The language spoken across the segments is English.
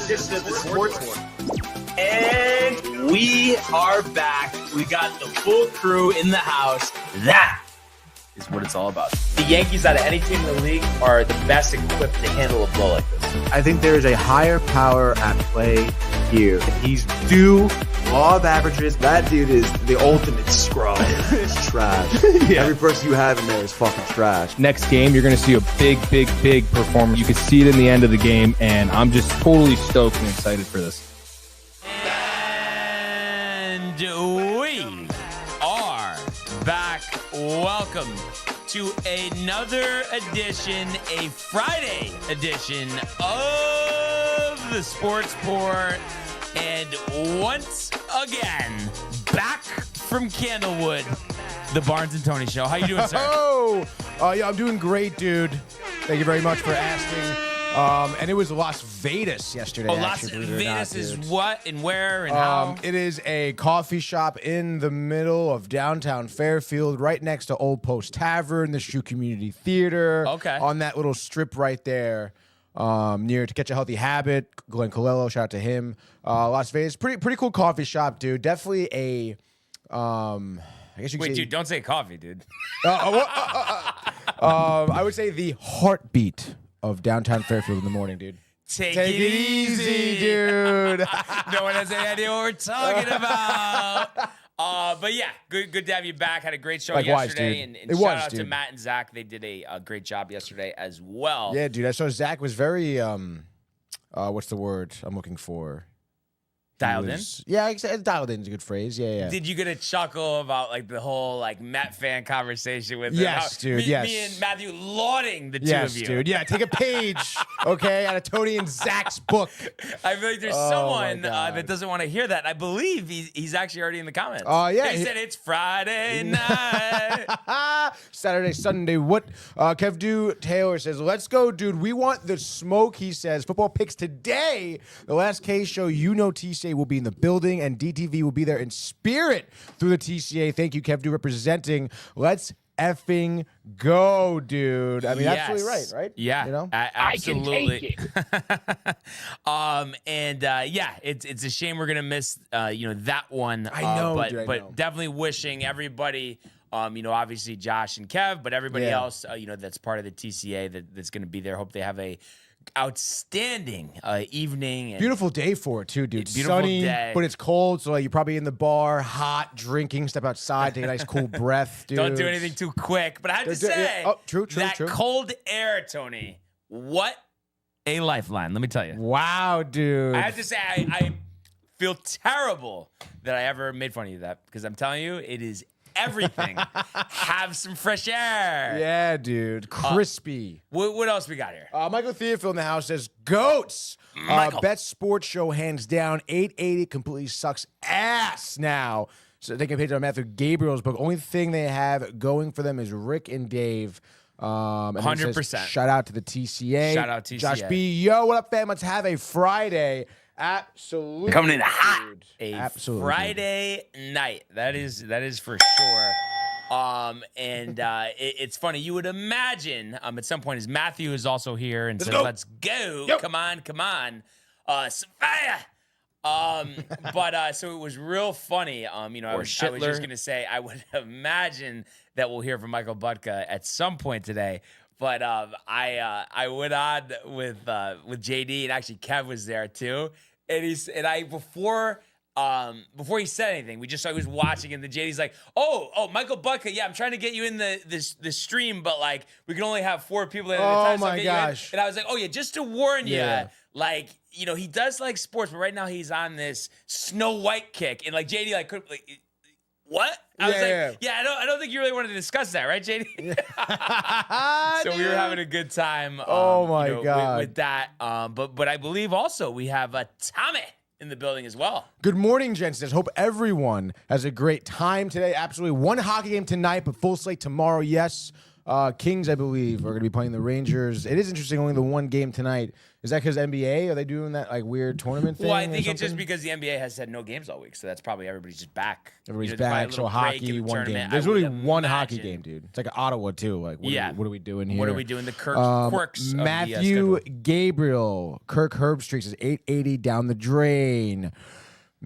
edition of the Sports One. And we are back. We got the full crew in the house. That is what it's all about. The Yankees, out of any team in the league, are the best equipped to handle a blow like this. I think there is a higher power at play here. He's due law of averages. That dude is the ultimate scrub. It's trash. Yeah. Every person you have in there is fucking trash. Next game, you're going to see a big performance. You can see it in the end of the game, and I'm just totally stoked and excited for this. And we are back. Welcome to another edition, a Friday edition of the Sports Port. And once again, back from Candlewood, the Barnes and Tony Show. How you doing, sir? Yeah, I'm doing great, dude. Thank you very much for asking. And it was Las Vegas yesterday. Oh, Las Vegas is what and where and how? It is a coffee shop in the middle of downtown Fairfield, right next to Old Post Tavern, the Shoe Community Theater. Okay. On that little strip right there, near To Catch a Healthy Habit. Glenn Colello, shout out to him. Las Vegas, pretty cool coffee shop, dude. Definitely a, I guess you could say. Wait, dude, don't say coffee, dude. I would say the heartbeat of downtown Fairfield in the morning, dude. Take it easy, dude. No one has any idea what we're talking about. But yeah, good to have you back. Had a great show yesterday. Dude. And shout out to Matt and Zach. They did a great job yesterday as well. Yeah, dude. I saw Zach was very, what's the word I'm looking for? Dialed in? Yeah, dialed in is a good phrase. Yeah. Did you get a chuckle about like the whole like Met fan conversation with him? Yes, dude. Yes. Me and Matthew lauding the two yes, of you. Dude. Yeah, take a page, okay, out of Tony and Zach's book. I feel like there's someone that doesn't want to hear that. I believe he's actually already in the comments. Oh, yeah. He said it's Friday night. Saturday, Sunday. What? Kev Taylor says, let's go, dude. We want the smoke, he says. Football picks today. The last K show, TCA will be in the building, and DTV will be there in spirit through the TCA. Thank you, Kev Representing. Let's effing go, dude. I mean, yes. Absolutely right? Yeah, you know, absolutely. It's a shame we're gonna miss that one. I know, but dude, I know. Definitely wishing everybody. Obviously Josh and Kev, but everybody else, that's part of the TCA that's going to be there. Hope they have a outstanding evening. And beautiful day for it too, dude. Beautiful Sunny, day. but it's cold, so you're probably in the bar, hot, drinking. Step outside, take a nice cool breath, dude. Don't do anything too quick. But I have to say, true. Cold air, Tony. What a lifeline! Let me tell you. Wow, dude. I have to say, I feel terrible that I ever made fun of you because I'm telling you, it is everything. Have some fresh air. Yeah, dude. Crispy. What else we got here? Michael Theophil in the house says, goats. Best sports show, hands down. 880 completely sucks ass now. So they can page on Matthew Gabriel's book. Only thing they have going for them is Rick and Dave. 100%. Shout out to the TCA. Shout out TCA. Josh B. Yo, what up, fam? Let's have a Friday. Absolutely. Coming in hot. Dude. Absolutely. Friday night. That is for sure. It's funny. You would imagine at some point as Matthew is also here and says, let's go. Yo. Come on. Savaya. So it was real funny. I was just going to say, I would imagine that we'll hear from Michael Butka at some point today. But I went on with JD, and actually Kev was there too. And before he said anything, I was watching, and the JD's like, oh, Michael Butka, yeah, I'm trying to get you in the stream, but like we can only have 4 people at a time. Oh my gosh! And I was like, oh yeah, just to warn you, like he does like sports, but right now he's on this Snow White kick, and like JD what? I was like, I don't think you really wanted to discuss that, right, JD? So we were having a good time. Oh my God. With that. But I believe also we have Tommy in the building as well. Good morning, gents. Hope everyone has a great time today. Absolutely. One hockey game tonight, but full slate tomorrow. Yes. Kings, I believe, are going to be playing the Rangers. It is interesting, only the one game tonight. Is that because NBA? Are they doing that like weird tournament thing? Well, I think it's just because the NBA has had no games all week, so that's probably everybody's just back. Everybody's back, so hockey, one game. There's really one hockey game, dude. It's like Ottawa, too. Like, what are we doing here? What are we doing? The quirks Matthew of the Gabriel. Kirk Herbstreaks is 880 down the drain.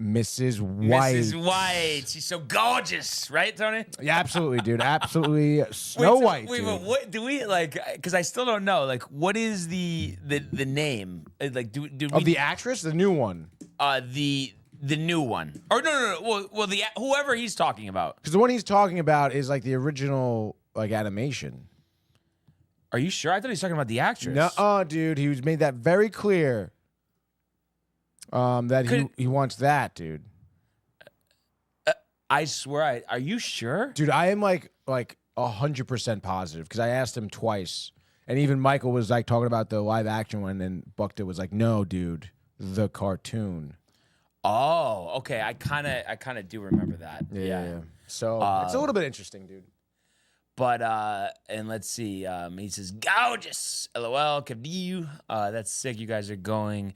Mrs. White. Mrs. White. She's so gorgeous, right, Tony? Yeah, absolutely, dude. Absolutely. Snow White. Wait, dude. but what do we like? Because I still don't know. Like, what is the name? Like, do we, of the actress, the new one. The new one. Or no. Well, the whoever he's talking about. Because the one he's talking about is like the original like animation. Are you sure? I thought he was talking about the actress. No, dude. He was made that very clear. That he wants that, dude. I swear. Are you sure? Dude, I am like 100% positive because I asked him twice, and even Michael was like talking about the live action one, and Buckta was like, "No, dude, the cartoon." Oh, okay. I kind of do remember that. Yeah. So it's a little bit interesting, dude. But and let's see. He says, "Gorgeous, LOL, Kavdiu." That's sick. You guys are going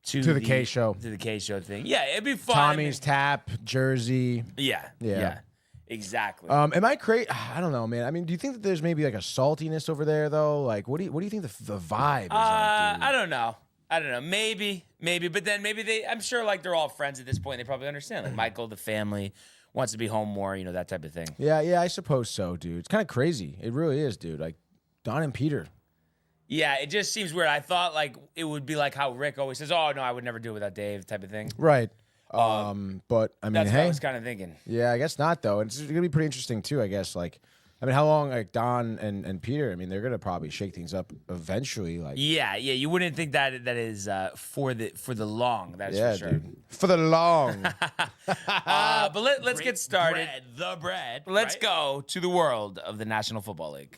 to the K show. To the K show thing. Yeah, it'd be fun. Tommy's Tap, Jersey. Yeah. Exactly. Am I crazy? I don't know, man. I mean, do you think that there's maybe like a saltiness over there though? Like, what do you think the vibe is like, dude? I don't know. Maybe. But then maybe I'm sure like they're all friends at this point. They probably understand. Like Michael, the family wants to be home more, that type of thing. Yeah, I suppose so, dude. It's kind of crazy. It really is, dude. Like Don and Peter. Yeah, it just seems weird. I thought like it would be like how Rick always says, "Oh no, I would never do it without Dave," type of thing. Right. But I mean, that's what I was kind of thinking. Yeah, I guess not though. It's gonna be pretty interesting too. I guess like, I mean, how long like Don and Peter? I mean, they're gonna probably shake things up eventually. Like, yeah. You wouldn't think that is for the long. That's for sure. Dude. For the long. But let's get started. The bread. Let's go to the world of the National Football League.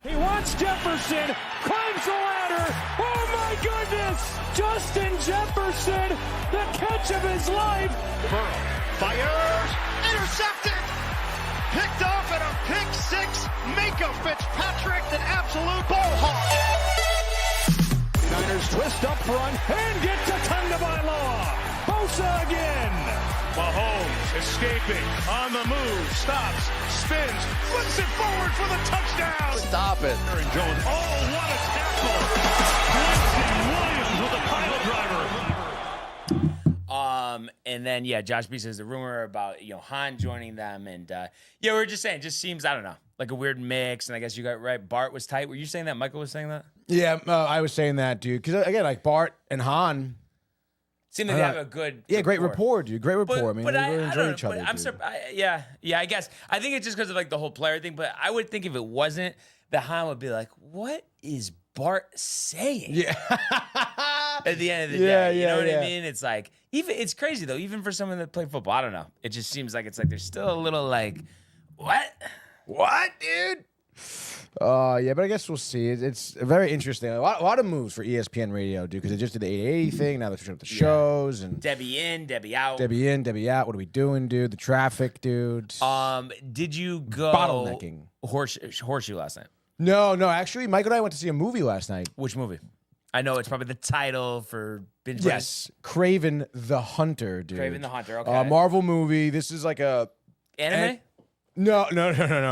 He wants Jefferson, climbs the ladder. Oh my goodness! Justin Jefferson, the catch of his life. Burrow fires, intercepted, picked off at a pick six. Minka Fitzpatrick, an absolute ball hawk. Niners twist up front and get to Tagovailoa. Bosa again. Mahomes escaping, on the move, stops, spins, flips it forward for the touchdown. Stop it. Aaron Jones, oh, what a tackle. Quincy Williams with a pile driver. And then Josh B says the rumor about Han joining them, and we were just saying, just seems, I don't know, like a weird mix. And I guess you got right. Bart was tight. Were you saying that? Michael was saying that? Yeah, I was saying that, dude. Because again, like Bart and Han. Seem like they have a good great rapport, dude. Great rapport. I mean, they I really enjoy don't know, each other. I'm yeah, I guess. I think it's just because of like the whole player thing. But I would think if it wasn't, the Han would be like, "What is Bart saying?" Yeah. At the end of the day, you know what I mean? It's like it's crazy though. Even for someone that played football, I don't know. It just seems like it's like there's still a little like, what, dude? Yeah, but I guess we'll see. It's very interesting. A lot of moves for ESPN Radio, dude, because they just did the 880 thing. Now they're switching up the shows and Debbie in, Debbie out. Debbie in, Debbie out. What are we doing, dude? The traffic, dude. Did you go bottlenecking horseshoe last night? No. Actually, Michael and I went to see a movie last night. Which movie? I know it's probably the title for binge. Yes, Kraven the Hunter, dude. Kraven the Hunter. Okay. Marvel movie. This is like a anime. No,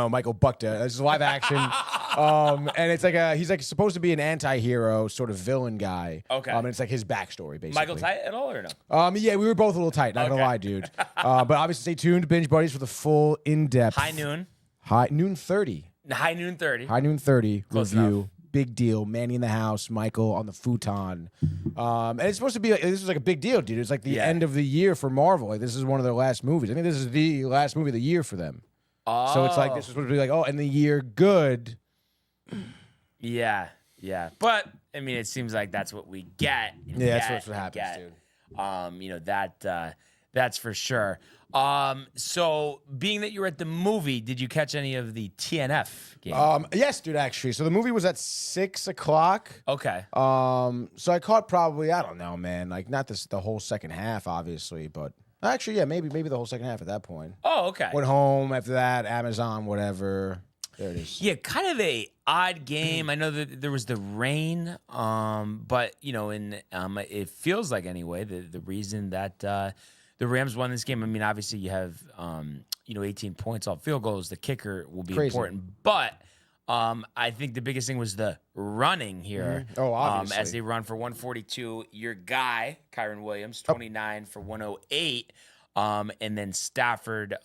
Michael Buckta. This is live action. And it's like he's like supposed to be an anti-hero sort of villain guy. Okay. And it's like his backstory, basically. Michael tight at all or no? Yeah, we were both a little tight, not gonna lie, dude. But obviously stay tuned, Binge Buddies, for the full in-depth High noon 30. High noon 30. High noon 30 Close review. enough. Big deal. Manny in the house, Michael on the futon. And it's supposed to be like, this is like a big deal, dude. It's like the end of the year for Marvel. Like this is one of their last movies. I think this is the last movie of the year for them. Oh. So it's like this is supposed to be like, and the year good. Yeah. But I mean, it seems like that's what we get. That's what happens, dude. That's for sure. So being that you were at the movie, did you catch any of the TNF game? Yes, dude. Actually, so the movie was at 6:00. Okay. So I caught probably, I don't know, man. Like not the whole second half, obviously, but actually, yeah, maybe the whole second half at that point. Oh, okay. Went home after that, Amazon, whatever. There it is. Yeah, kind of a odd game. I know that there was the rain, but it feels like anyway the reason that the Rams won this game. I mean, obviously you have 18 points off field goals. The kicker will be important, but I think the biggest thing was the running here. Oh, obviously. As they run for 142, your guy Kyron Williams 29 for 108, and then Stafford.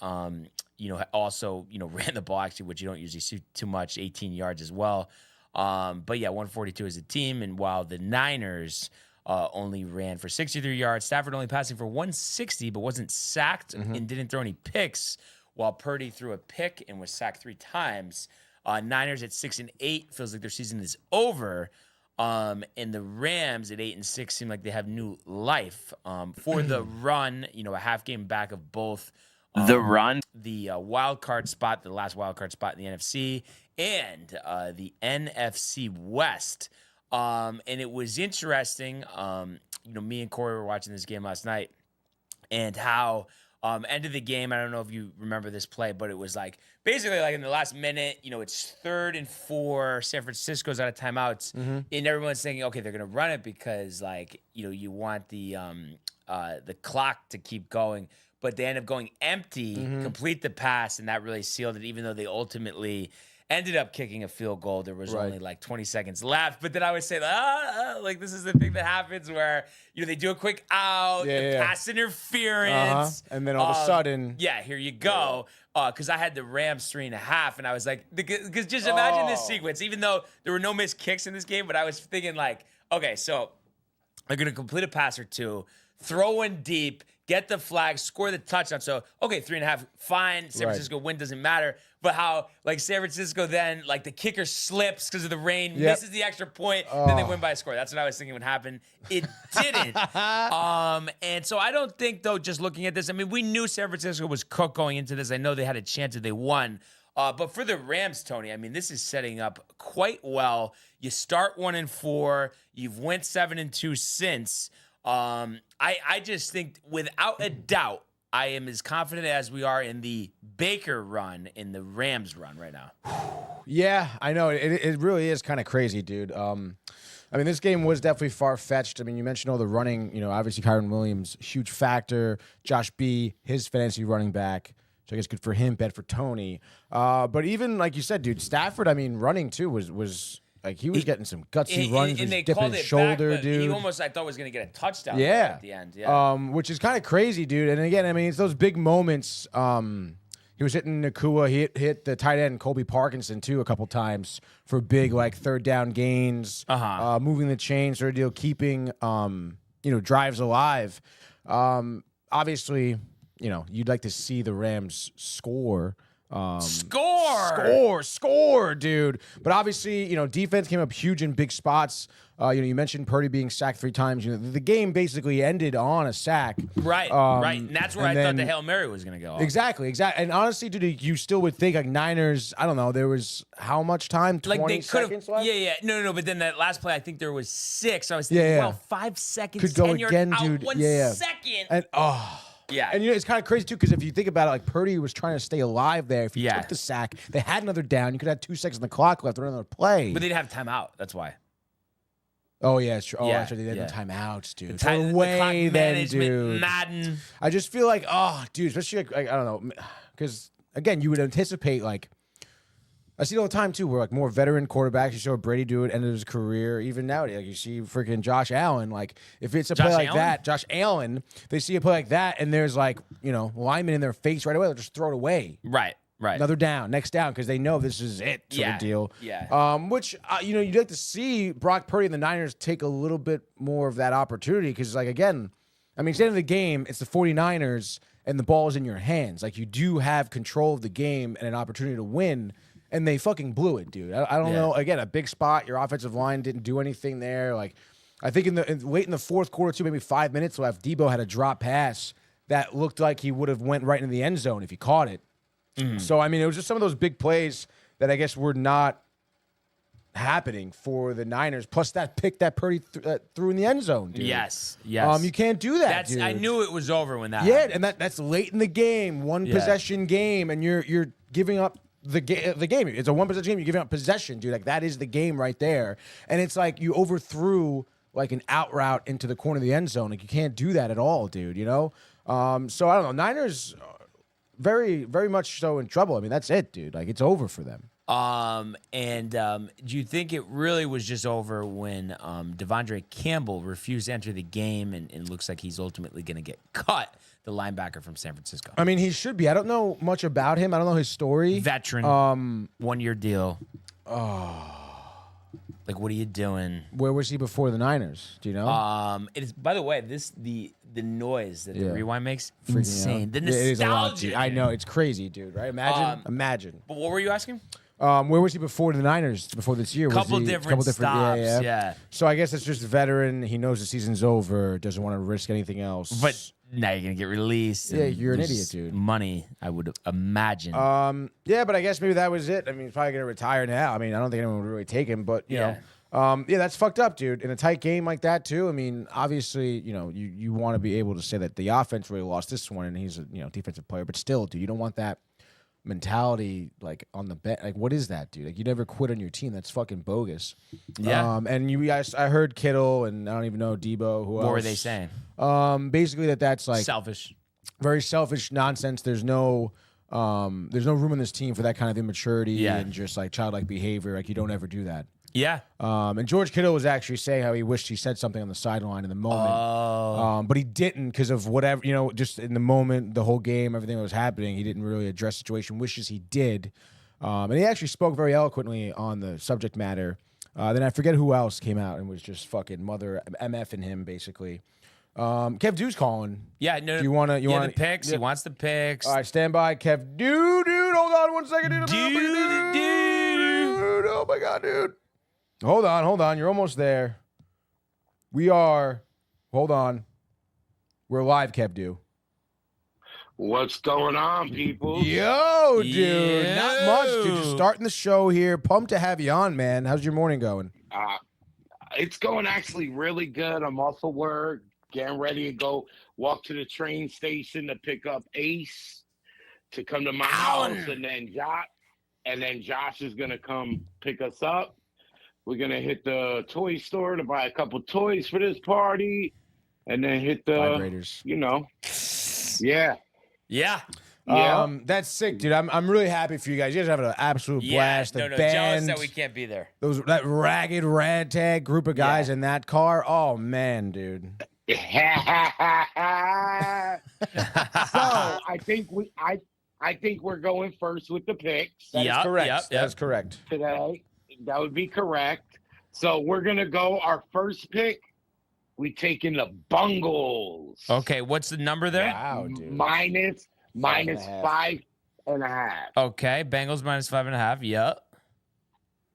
Also, ran the ball actually, which you don't usually see too much, 18 yards as well. But yeah, 142 as a team. And while the Niners only ran for 63 yards, Stafford only passing for 160, but wasn't sacked and didn't throw any picks, while Purdy threw a pick and was sacked 3 times. Niners at 6-8 feels like their season is over. And the Rams at 8-6 seem like they have new life. For the run, a half game back of both. The wild card spot, the last wild card spot in the NFC, and the NFC West. And it was interesting. Me and Corey were watching this game last night, and how end of the game. I don't know if you remember this play, but it was like basically like in the last minute. It's 3rd and 4. San Francisco's out of timeouts, and everyone's thinking, okay, they're gonna run it because you want the clock to keep going. But they end up going empty, complete the pass, and that really sealed it, even though they ultimately ended up kicking a field goal. There was only like 20 seconds left. But then I would say, this is the thing that happens where, they do a quick out, pass interference. And then all of a sudden. Yeah, here you go. Because I had the Rams 3.5, and I was like, because just imagine this sequence, even though there were no missed kicks in this game, but I was thinking like, okay, so they're going to complete a pass or two, throw one deep, get the flag, score the touchdown. So, okay, 3.5, fine. San Francisco win, doesn't matter. But how, San Francisco then, the kicker slips because of the rain, misses the extra point, then they win by a score. That's what I was thinking would happen. It didn't. And so I don't think, though, just looking at this, I mean, we knew San Francisco was cooked going into this. I know they had a chance if they won. But for the Rams, Tony, I mean, this is setting up quite well. You start 1-4. You've went 7-2 since. I just think, without a doubt, I am as confident as we are in the Baker run, in the Rams run right now. Yeah, I know. It really is kind of crazy, dude. I mean, this game was definitely far-fetched. I mean, you mentioned all the running. Obviously, Kyron Williams, huge factor. Josh B., his fantasy running back. So I guess good for him, bad for Tony. But even, like you said, dude, Stafford, I mean, running, too, was he was getting some gutsy runs, and they dipping called his it shoulder, back, dude. He almost, I thought, was going to get a touchdown at the end. Yeah. Which is kind of crazy, dude. And again, I mean, it's those big moments. He was hitting Nakua. He hit the tight end Colby Parkinson too a couple times for big 3rd down gains, moving the chains, sort of deal, keeping drives alive. Obviously, you'd like to see the Rams score. Score, dude. But obviously, defense came up huge in big spots. You mentioned Purdy being sacked 3 times. The game basically ended on a sack. Right. And that's where I thought the Hail Mary was going to go off. Exactly. And honestly, dude, you still would think Niners, I don't know, there was how much time? 20 seconds left? Yeah. No. But then that last play, I think there was 6. I was thinking, 5 seconds. Could go again, dude. 1 second. And, yeah. And it's kind of crazy, too, because if you think about it, Purdy was trying to stay alive there. If he took the sack, they had another down. You could have 2 seconds on the clock left, another play. But they didn't have timeout. That's why. Oh, yeah, it's true. Oh, that's right. They didn't have timeouts, dude. The clock management, Madden. I just feel like, dude, especially, I don't know, because, again, you would anticipate, I see it all the time, too, where, more veteran quarterbacks, you saw Brady do it, end of his career. Even nowadays, you see freaking Josh Allen. If it's a play like that, Josh Allen, they see a play like that, and there's, linemen in their face right away. They'll just throw it away. Right. Another down, next down, because they know this is it sort of deal. Yeah. Which, you'd like to see Brock Purdy and the Niners take a little bit more of that opportunity, because, again, I mean, at the end of the game, it's the 49ers, and the ball is in your hands. You do have control of the game and an opportunity to win. And they fucking blew it, dude. I don't know. Again, a big spot. Your offensive line didn't do anything there. I think late in the fourth quarter, too, maybe 5 minutes left, Debo had a drop pass that looked like he would have went right into the end zone if he caught it. So, I mean, it was just some of those big plays that I guess were not happening for the Niners. Plus that pick that Purdy threw in the end zone, dude. Yes. You can't do that, dude. I knew it was over when that happened. And that's late in the game, one possession game, and you're giving up the game. It's a 1 possession game. You're giving up possession, dude. Like, that is the game right there. And it's like you overthrew like an out route into the corner of the end zone. Like, you can't do that at all, dude, you know? So I don't know. Niners very, very much so in trouble. I mean, that's it, dude. Like, it's over for them. Do you think it really was just over when Devondre Campbell refused to enter the game and looks like he's ultimately going to get cut, the linebacker from San Francisco? I mean, he should be. I don't know much about him. I don't know his story. Veteran, 1-year deal. Like, what are you doing? Where was he before the Niners? Do you know? It is. By the way, the noise that the rewind makes, Freaking insane. out. The It is a lot, nostalgia. dude. I know, it's crazy, dude. Right? Imagine. But what were you asking? Where was he before the Niners? Before this year? Couple different stops. Yeah. So I guess it's just a veteran. He knows the season's over. Doesn't want to risk anything else. But now you're gonna get released. Yeah, and you're an there's idiot, dude. Money, I would imagine. Yeah, but I guess maybe that was it. I mean, he's probably gonna retire now. I mean, I don't think anyone would really take him, but you know. Yeah, that's fucked up, dude. In a tight game like that, too. I mean, obviously, you know, you want to be able to say that the offense really lost this one, and he's a defensive player, but still, dude, you don't want that mentality like on the bench. Like, what is that, dude? Like, you never quit on your team. That's fucking bogus. Yeah. And you guys, I heard Kittle and I don't even know Debo. Who else? What were they saying? Basically that's like Selfish. very selfish nonsense. There's no room in this team for that kind of immaturity and just like childlike behavior. Like, you don't ever do that. Yeah. And George Kittle was actually saying how he wished he said something on the sideline in the moment. But he didn't because of whatever, you know, just in the moment, the whole game, everything that was happening, he didn't really address the situation. Wishes he did. And he actually spoke very eloquently on the subject matter. Then I forget who else came out and was just fucking mother MFing him, basically. Kev Dew's calling. Yeah, no. Do you want to? You want the picks? Yeah. He wants the picks. All right, stand by, Kev Dew, dude. Hold on 1 second, dude. Dude. Oh my god, dude. Hold on. You're almost there. Hold on. We're live, Kev Dew. What's going on, people? Yo, dude. Yo. Not much, dude. Just starting the show here. Pumped to have you on, man. How's your morning going? It's going actually really good. I'm off of work, getting ready to go walk to the train station to pick up Ace to come to my house, and then Josh is gonna come pick us up. We're gonna hit the toy store to buy a couple toys for this party, and then hit the Vibrators. you know, yeah. Yeah. That's sick, dude. I'm really happy for you guys. You guys are having an absolute blast. The Jealous band, that we can't be there. that ragged ragtag group of guys in that car. Oh man, dude. So I think we're going first with the picks. That is correct. That is correct. Today. That would be correct. So we're gonna go our first pick. We taking the Bungles. Okay, what's the number there? Wow, dude. Minus 5.5. Okay, Bengals minus 5.5. Yep.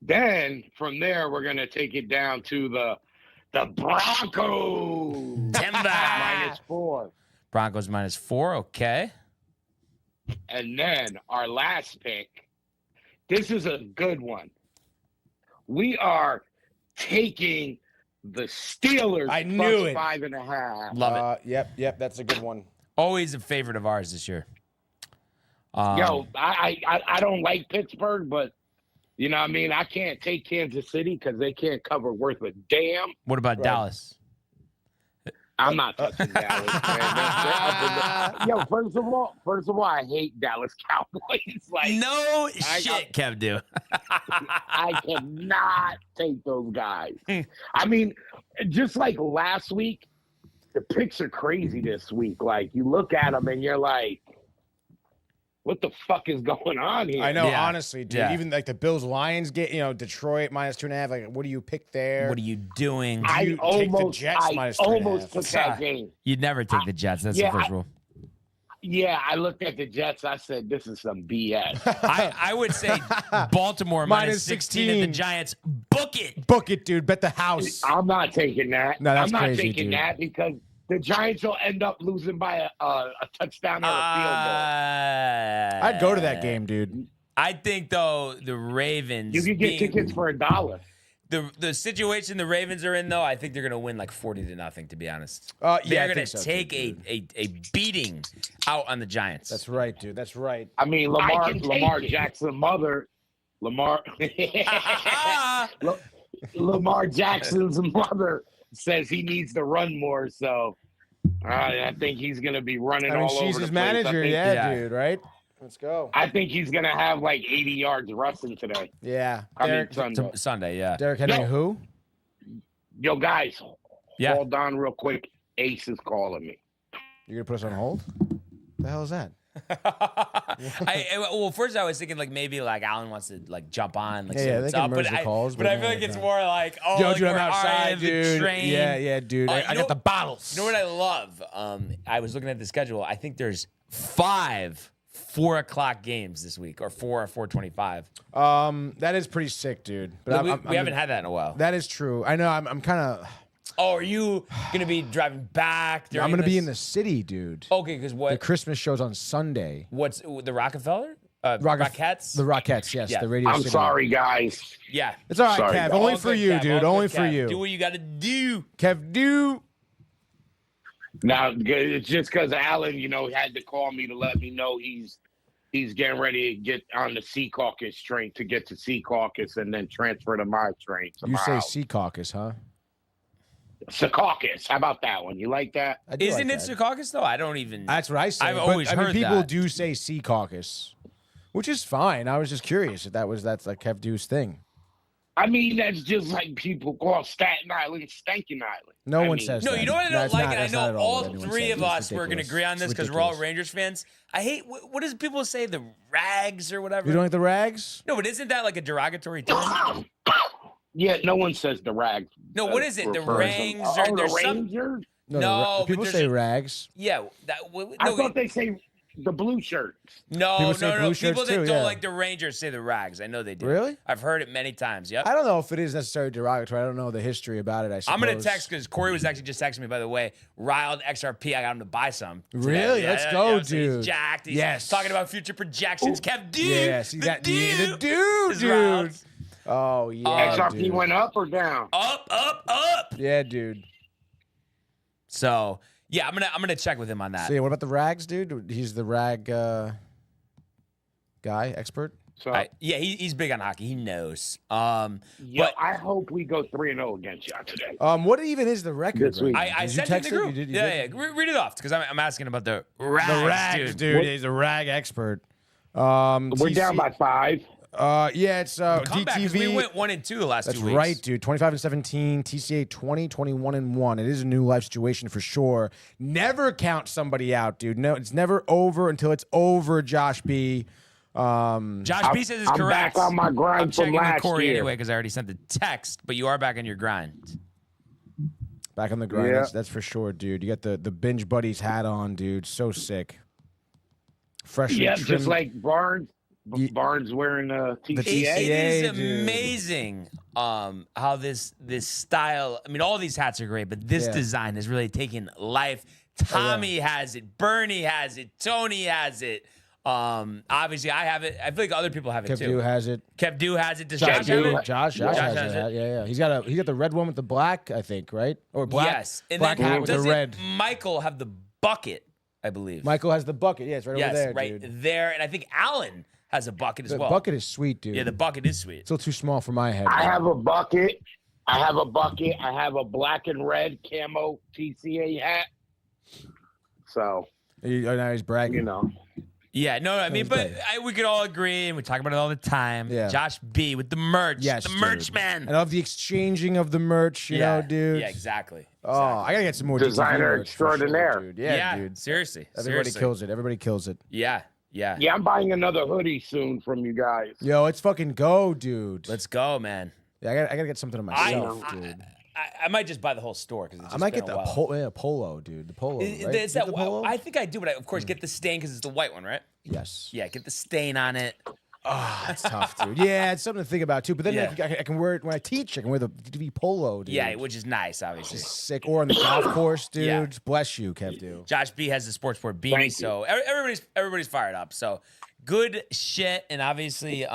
Then from there we're gonna take it down to the Broncos. Denver. -4. Broncos minus 4. Okay. And then our last pick. This is a good one. We are taking the Steelers. I knew it. 5.5. Love it. Yep. That's a good one. Always a favorite of ours this year. Yo, I don't like Pittsburgh, but you know what I mean? I can't take Kansas City because they can't cover worth a damn. What about Dallas? I'm not touching Dallas, man. Yo, first of all, I hate Dallas Cowboys. Like, No shit, Kev do. I cannot take those guys. I mean, just like last week, the picks are crazy this week. Like, you look at them and you're like, what the fuck is going on here? I know, Yeah. honestly, dude. Yeah. Even like the Bills Lions get, Detroit minus 2.5. Like, what do you pick there? What are you doing? you take the Jets minus 3.5? almost took that game. You'd never take the Jets. That's the first rule. Yeah, I looked at the Jets. I said, this is some BS. I would say Baltimore minus 16 at the 16. Giants. Book it. Book it, dude. Bet the house. I'm not taking that. No, that's I'm not crazy, taking dude. that because the Giants will end up losing by a touchdown or a field goal. I'd go to that game, dude. I think though the Ravens. You can get tickets for $1. The situation the Ravens are in, though, I think they're going to win like 40-0, to be honest. Yeah, they're I going think to so, take too, a beating out on the Giants. That's right, dude. That's right. I mean, Lamar Jackson's mother, Lamar Jackson's mother says he needs to run more. So I think he's going to be running all over the place. She's his manager, dude, right? Let's go. I think he's going to have like 80 yards rushing today. Yeah. Sunday, yeah. Derrick Henry, who? Yo, guys, Yeah. hold on real quick. Ace is calling me. You're going to put us on hold? The hell is that? Well, first I was thinking like maybe like Alan wants to like jump on, like Yeah, what's they can up, merge the calls, but I feel like it's more like Yo, like dude, I'm we're outside, already in the dude. train. Yeah, dude. I got the bottles. You know what I love? I was looking at the schedule. I think there's 5 4:00 games this week, or 4 or 4:25. That is pretty sick, dude. But We haven't had that in a while. That is true. I know. I'm kind of. Oh, are you gonna be driving back? I'm gonna be in the city, dude. Okay, because what? The Christmas show's on Sunday. What's the Rockefeller? Rockettes? The Rockettes, yes. Yeah. The Radio I'm City. sorry, guys. Yeah. It's all right, Sorry, Kev. guys. Only All for good, you, Kev. dude. All good, Only for Kev. you. Do what you gotta do. Kev, do. Now, it's just because Alan, had to call me to let me know he's getting ready to get on the Sea Caucus train to get to Sea Caucus and then transfer to my train You say tomorrow. Sea Caucus, huh? Secaucus. How about that one? You like that? I do Isn't like it that. Secaucus though? I don't even. That's what I say. I've but, always I mean, heard people that. do say Sea Caucus, which is fine. I was just curious if that's like Kev Dew's thing. I mean, that's just like people call Staten Island Stankin' Island. No I one mean, says No, that. you know what I don't That's like, not- and I that's not at know all all what anyone 3 says. of It's us were going to ridiculous. agree on this It's because we're all ridiculous. Rangers fans. I hate what does people say, the rags or whatever? You don't like the rags? No, but isn't that like a derogatory term? Yeah, no one says the rag. No, what is it? The refers to- Rangs Oh, or there's the some? Rangers? No, No, but people there's say a- rags. Yeah, I thought they say the blue shirts. no, People say blue People shirts that too, don't yeah. like the Rangers say the rags. I know they do. Really? I've heard it many times. Yep. I don't know if it is necessarily derogatory. I don't know the history about it. I suppose. I'm gonna text because Corey was actually just texting me. By the way, riled XRP. I got him to buy some. today. Really? Yeah, Let's yeah, go, so dude. He's jacked. He's Yes. talking about future projections. Kev, dude. Yeah, see the that dude. dude, is dude. riled. Oh yeah, XRP dude. went up or down? Up. Yeah, dude. So yeah, I'm gonna check with him on that. So yeah, what about the rags, dude? He's the rag guy, expert. So, He's big on hockey. He knows. but I hope we go 3-0 against y'all today. What even is the record? This week. right now? I Did you sent it in text the group. You did, you yeah. did? Read it off because I'm asking about the rags, The rags, dude. He's a rag expert. We're down by 5. Yeah, it's Comeback, 'cause DTV. we went 1-2 the last That's 2 weeks. right, dude. 25-17, TCA 20, 21-1. It is a new life situation for sure. Never count somebody out, dude. No, it's never over until it's over, Josh B. Josh B says it's I'm correct. back on my grind I'm from checking with last Corey year. anyway because I already sent the text, but you are back on your grind. Back on the grind. Yeah. That's for sure, dude. You got the Binge Buddies hat on, dude. So sick. Freshly Yeah, trimmed. just like Barnes. Barnes wearing a TCA. It is dude. amazing how this style. I mean, all these hats are great, but this Yeah. design has really taken life. Tommy has it. Bernie has it. Tony has it. Obviously, I have it. I feel like other people have it Kev too. Dew has it. Kev Dew has it. Does Josh Josh have Dew- it? Josh Josh has has it. it. Yeah. He got the red one with the black, I think, right? Or black. Yes. And black then hat with the doesn't red. Michael have the bucket, I believe. Michael has the bucket. Yeah, it's right yes, over there, right dude. there. And I think Alan has a bucket as The well. bucket is sweet, dude. Yeah, the bucket is sweet. Still too small for my head. I have a bucket. I have a black and red camo TCA hat. So, Now he's bragging. Yeah, no, I mean, but great. we could all agree, and we talk about it all the time. Yeah. Josh B with the merch. Yes, the dude. merch man. I love the exchanging of the merch, you know, dude. Yeah, exactly. Oh, I gotta get some more Designer DTV merch for sure, extraordinaire. dude. Yeah, dude. Seriously. Everybody kills it. Everybody kills it. Yeah. yeah, I'm buying another hoodie soon from you guys. Yo, let's fucking go, dude. Let's go, man. Yeah, I gotta get something to myself, dude. I might just buy the whole store because I might get the polo, dude. The polo, right? It's Get that, the polo? I think I do, but I, of course, get the stain because it's the white one, right? Yes. Yeah, get the stain on it. Oh, that's tough, dude. Yeah, it's something to think about too. But then Yeah. I can wear it when I teach. I can wear the DTV polo, dude. Yeah, which is nice, obviously. Sick. Or on the golf course, dude. Yeah. Bless you, Kev. Do. Josh B has the sports board beanie, Thank you. so everybody's fired up. So good shit, and obviously,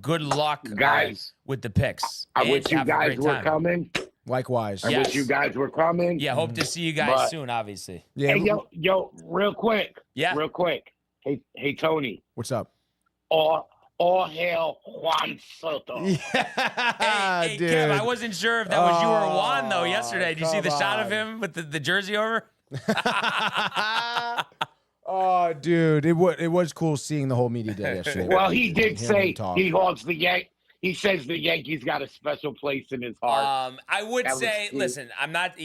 good luck, guys. with the picks. I And wish you have a guys great were time. coming. Likewise. I wish you guys were coming. Yeah, hope to see you guys soon. Obviously. Yeah. Hey, yo, real quick. Yeah. Real quick. Hey, Tony. What's up? All hail Juan Soto. Yeah, Hey, dude. Kev, I wasn't sure if that was you or Juan though. Yesterday, did you see the come shot of on. him with the jersey over? Oh, dude, it was cool seeing the whole media day yesterday. Well, he did Hearing say him talk. he holds the He says the Yankees got a special place in his heart. I would That was say, cute. listen, I'm not.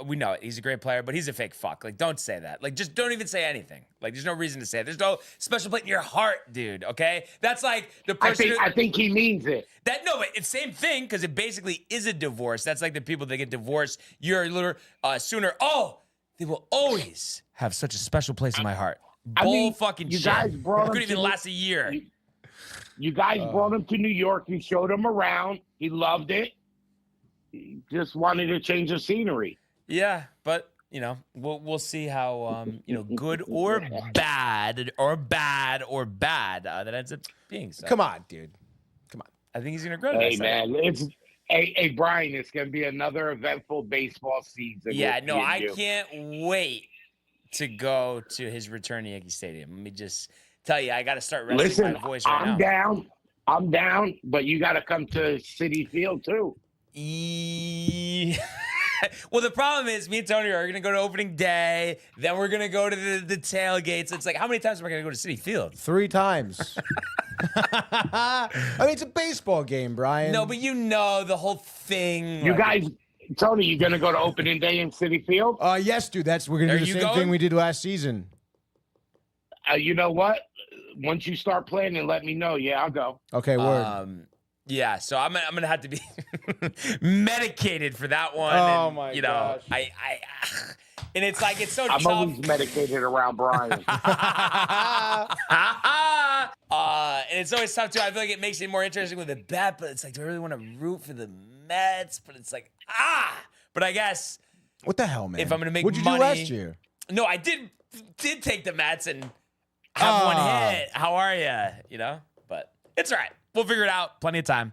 We know it. He's a great player, but he's a fake fuck. Like, don't say that. Like, just don't even say anything. Like, there's no reason to say it. There's no special place in your heart, dude. Okay, that's like the person. I think he means it. But it's same thing because it basically is a divorce. That's like the people that get divorced. You're a little sooner. Oh, they will always have such a special place in my heart. Fucking you shit. guys brought him Couldn't even to last a year. You guys brought him to New York. You showed him around. He loved it. He just wanted to change the scenery. Yeah, but we'll see how good or bad that ends up being. So. Come on, dude. Come on. I think he's gonna regret it. Hey man, hey Brian, it's gonna be another eventful baseball season. Yeah, no, I can't wait to go to his return to Yankee Stadium. Let me just tell you, I got to start resting my voice right now. I'm down, but you got to come to Citi Field too. Well, the problem is, me and Tony are going to go to opening day. Then we're going to go to the tailgates. It's like, how many times am I going to go to Citi Field? 3 times. I mean, it's a baseball game, Brian. No, but the whole thing. You guys, Tony, you going to go to opening day in Citi Field? Yes, dude. We're going to do the same thing we did last season. You know what? Once you start planning, let me know. Yeah, I'll go. Okay, word. Yeah, so I'm gonna have to be medicated for that one. Oh and, my gosh! And it's like it's so I'm tough. always medicated around Brian. And it's always tough too. I feel like it makes it more interesting with a bet, but it's like, do I really want to root for the Mets? But it's like, But I guess what the hell, man? If I'm gonna make what'd you money, do last year? No, I did take the Mets and have one hit. How are you? But it's all right. We'll figure it out. Plenty of time.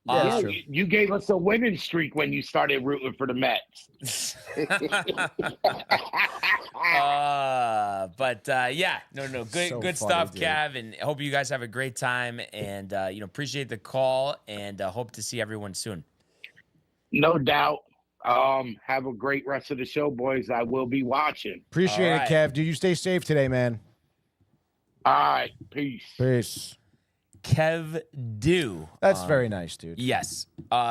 Yeah, you gave us a winning streak when you started rooting for the Mets. No. Good stuff, dude. Kev, and I hope you guys have a great time. And appreciate the call, and hope to see everyone soon. No doubt. Have a great rest of the show, boys. I will be watching. Appreciate it, Kev. Dude, you stay safe today, man. All right. Peace. Kev Do. That's very nice, dude. Yes.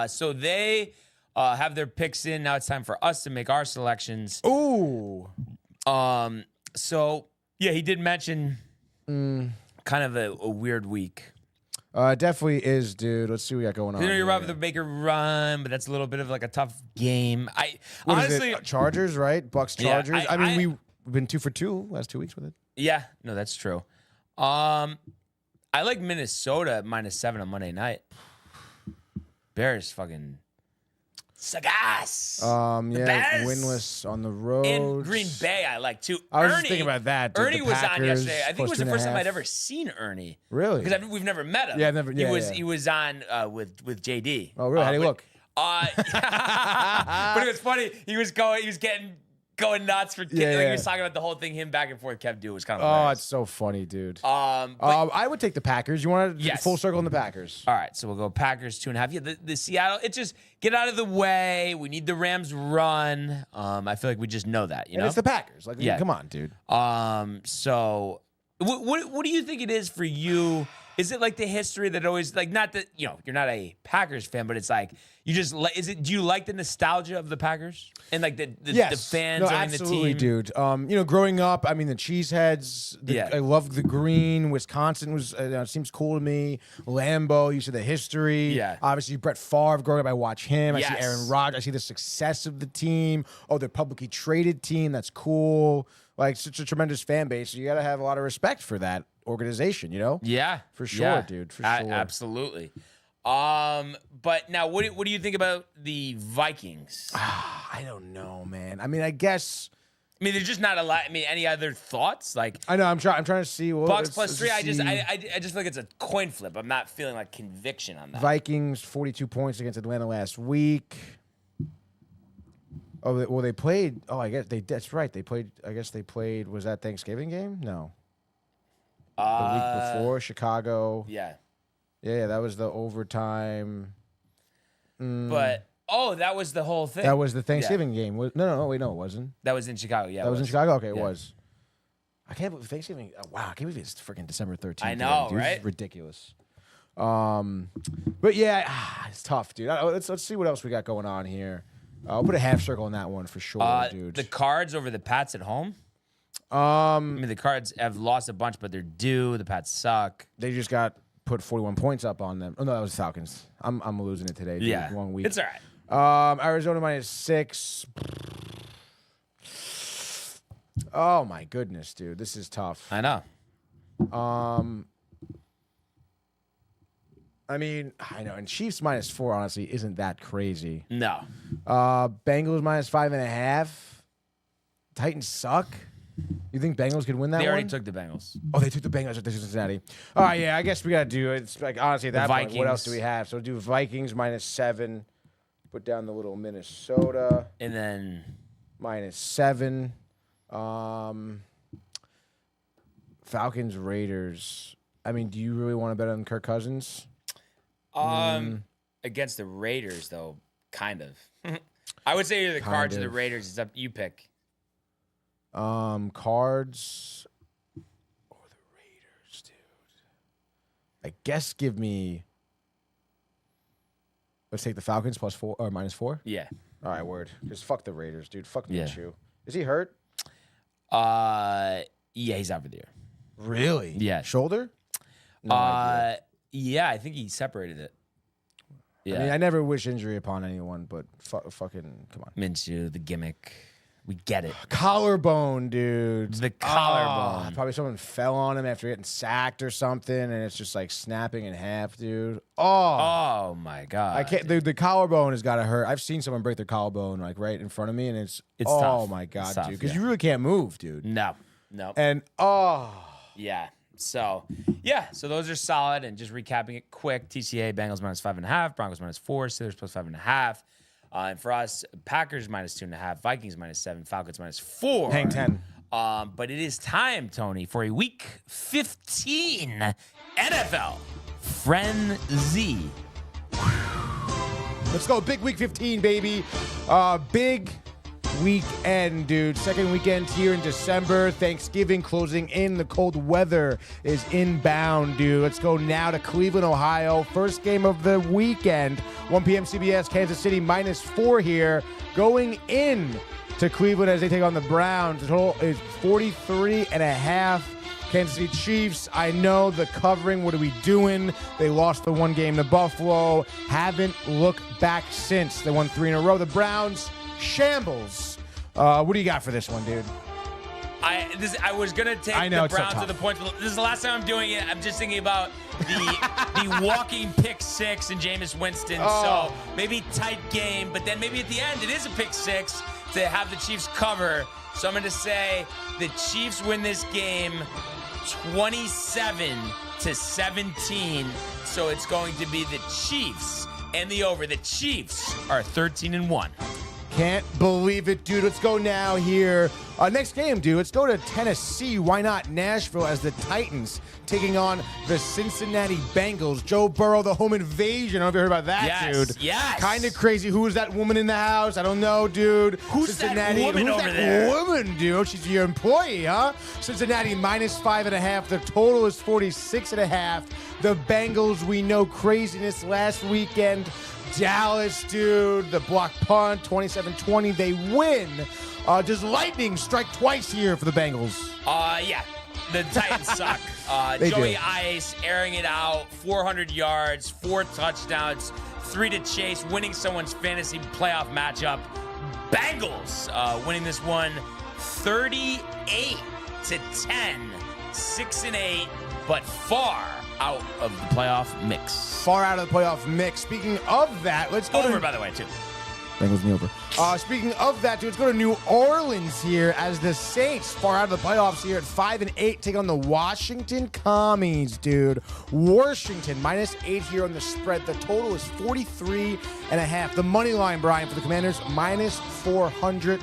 So they have their picks in. Now it's time for us to make our selections. Ooh. So yeah, he did mention kind of a weird week. Definitely is, dude. Let's see what we got going on. You're about to make a run, but that's a little bit of like a tough game. What honestly, is it? Chargers, right? Bucks, Chargers. Yeah, we've been 2 for 2 last 2 weeks with it. Yeah, no, that's true. I like Minnesota -7 on Monday night. Bears fucking Sagas. Yeah, winless on the road. In Green Bay, I like too. I was just thinking about that. Dude. Ernie The was Packers, on yesterday. I think it was the first time +2.5. I'd ever seen Ernie. Really? Because we've never met him. Yeah, never. Yeah, He was on with JD. Oh, really? How do you look? But it was funny. He was going nuts for kids. He was talking about the whole thing, him back and forth. Kev Do was kind of hilarious. It's so funny, dude. I would take the Packers. You want to full circle on the Packers? All right, so we'll go Packers 2.5. Yeah, the Seattle. It's just get out of the way. We need the Rams run. I feel like we just know that. And it's the Packers. Like, come on, dude. So what do you think it is for you? Is it like the history that always not that you're not a Packers fan, but it's like you just do you like the nostalgia of the Packers and like the fans owning the team? Absolutely, dude. Growing up, I mean the Cheeseheads. I loved the green. Wisconsin was seems cool to me. Lambeau, you see the history. Yeah. Obviously Brett Favre. Growing up, I watch him. I Yes. see Aaron Rodgers. I see the success of the team. Oh, they're publicly traded team. That's cool. Like such a tremendous fan base. So you got to have a lot of respect for that organization, Yeah, for sure, dude. For sure, absolutely. But now, what do you think about the Vikings? I don't know, man. I mean, I guess I mean, there's just not a lot. I mean, any other thoughts? Like, I know. I'm trying to see. Well, Bucks plus 3. I just feel like it's a coin flip. I'm not feeling like conviction on that. Vikings 42 points against Atlanta last week. Oh, well, they played. Oh, I guess that's right. They played. I guess they played. Was that Thanksgiving game? No. The week before, Chicago. Yeah. Yeah, that was the overtime. But that was the whole thing. That was the Thanksgiving game. No, wait, no, it wasn't. That was in Chicago. Yeah, that was in Chicago. Okay, it Yeah. was. I can't believe Thanksgiving. Wow, I can't believe it's freaking December 13th. I know, dude. right? It's ridiculous. But yeah, it's tough, dude. Let's see what else we got going on here. I'll put a half circle on that one for sure, dude. The Cards over the Pats at home. I mean, the Cards have lost a bunch, but they're due. The Pats suck. They just got put 41 points up on them. Oh no, that was Falcons. I'm losing it today. Dude. Yeah, 1 week. it's all right. Arizona -6. Oh my goodness, dude, this is tough. I know. I mean, I know, and Chiefs -4 honestly isn't that crazy. No. Bengals -5.5. Titans suck. You think Bengals could win that They one? already took the Bengals. Oh, they took the Bengals at Cincinnati. All right, yeah, I guess we got to do it. It's like, honestly, at that point, what else do we have? So we'll do Vikings -7. Put down the little Minnesota. And then -7. Falcons, Raiders. I mean, do you really want to bet on Kirk Cousins? Against the Raiders, though, kind of. I would say either the Cards or the Raiders. It's up. You pick. Cards or the Raiders, dude. I guess give me. Let's take the Falcons +4 or -4. Yeah. All right, word. Just fuck the Raiders, dude. Fuck Minshew. Is he hurt? Yeah, he's out for the year. Really? Yeah. Shoulder? No idea. Yeah, I think he separated it. Yeah. I mean, I never wish injury upon anyone, but fucking come on. Minshew, the gimmick. We get it. Collarbone, dude. The collarbone. Probably someone fell on him after getting sacked or something, and it's just like snapping in half, dude. Oh my god. I can't. The collarbone has got to hurt. I've seen someone break their collarbone like right in front of me, and it's oh tough. my god, It's tough, dude, because yeah. you really can't move, dude. No. And Yeah. So, so those are solid. And just recapping it quick, TCA, Bengals -5.5, Broncos -4, Steelers +5.5. And for us, Packers -2.5, Vikings -7, Falcons -4. hang 10. But it is time, Tony, for a Week 15 NFL Frenzy. Let's go. Big week 15, baby. Big weekend, dude. Second weekend here in December. Thanksgiving closing in. The cold weather is inbound, dude. Let's go now to Cleveland, Ohio. First game of the weekend. 1 p.m. CBS, Kansas City -4 here. Going in to Cleveland as they take on the Browns. The total is 43.5. Kansas City Chiefs, I know the covering. What are we doing? They lost the one game to Buffalo. Haven't looked back since. They won 3 in a row. The Browns, shambles. What do you got for this one, dude? I was gonna take the Browns to the point. This is the last time I'm doing it. I'm just thinking about the walking pick 6 and Jameis Winston. So maybe tight game, but then maybe at the end it is a pick 6 to have the Chiefs cover. So I'm gonna say the Chiefs win this game 27-17. So it's going to be the Chiefs and the over. The Chiefs are 13-1. Can't believe it, dude. Let's go now here. Next game, dude. Let's go to Tennessee. Why not Nashville as the Titans taking on the Cincinnati Bengals. Joe Burrow, the home invasion. I don't know if you heard about that, dude. Yes. Kind of crazy. Who is that woman in the house? I don't know, dude. Who's Cincinnati. that woman Who's over that there? woman, dude? She's your employee, huh? Cincinnati -5.5. The total is 46.5. The Bengals, we know craziness last weekend. Dallas, dude, the block punt, 27-20. They win. Does lightning strike twice here for the Bengals? Yeah. The Titans suck. Joey Ice airing it out, 400 yards, 4 touchdowns, 3 to chase, winning someone's fantasy playoff matchup. Bengals winning this one 38-10, 6-8, but far out of the playoff mix. Far out of the playoff mix. Speaking of that, let's go over, to... by the way, too. Bengals in the over. Speaking of that, dude, let's go to New Orleans here as the Saints far out of the playoffs here at 5-8, take on the Washington Commies, dude. Washington -8 here on the spread. The total is 43.5. The money line, Brian, for the Commanders -400.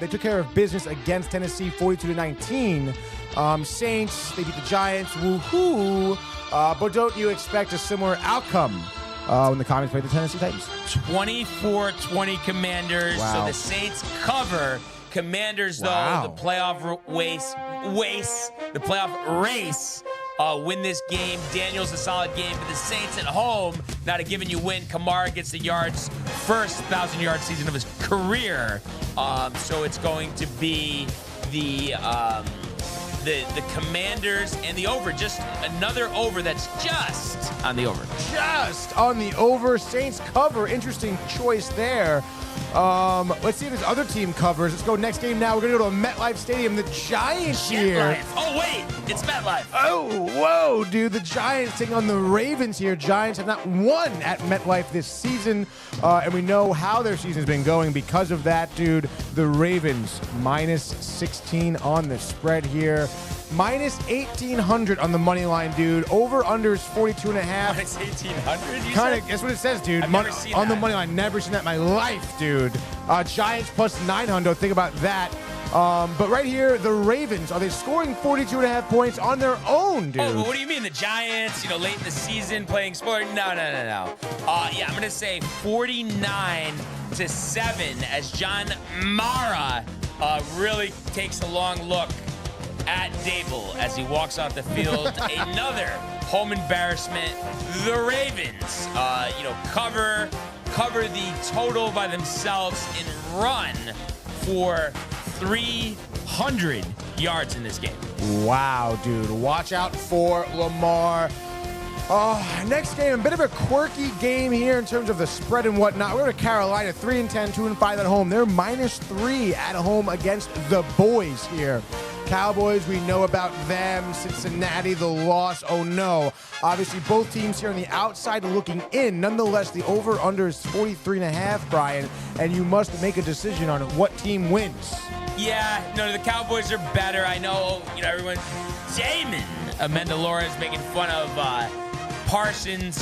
They took care of business against Tennessee 42-19. Saints, they beat the Giants. Woohoo! But don't you expect a similar outcome when the Commies play the Tennessee Titans? 24-20 Commanders. Wow. So the Saints cover. Commanders, though, the playoff race, win this game. Daniels a solid game for the Saints at home. Not a given you win. Kamara gets the yards, first 1,000-yard season of his career. So it's going to be the Commanders and the over. Just another over that's just on the over. Just on the over. Saints cover. Interesting choice there. Let's see if this other team covers. Let's go next game now. We're going to go to MetLife Stadium. The Giants here. Oh, wait. It's MetLife. Oh, whoa, dude. The Giants taking on the Ravens here. Giants have not won at MetLife this season, and we know how their season's been going because of that, dude. The Ravens -16 on the spread here. -1,800 on the money line, dude. Over under is 42.5. -1,800. Kind of. That's what it says, dude. I've never seen on the that. money line. Never seen that in my life, dude. Giants +900. Think about that. But right here, the Ravens, are they scoring 42.5 points on their own, dude? Oh, but what do you mean? The Giants, late in the season playing sport? No. Yeah, I'm going to say 49-7 as John Mara really takes a long look at Dable as he walks off the field. Another home embarrassment. The Ravens, cover the total by themselves and run for 300 yards in this game. Wow, dude. Watch out for Lamar. Next game, a bit of a quirky game here in terms of the spread and whatnot. We're to Carolina, 3-10, 2-5 at home. They're -3 at home against the boys here. Cowboys, we know about them. Cincinnati, the loss. Oh, no. Obviously, both teams here on the outside looking in. Nonetheless, the over-under is 43.5, Brian, and you must make a decision on what team wins. Yeah, no, the Cowboys are better. I know, everyone. Damon Amendola is making fun of Parsons,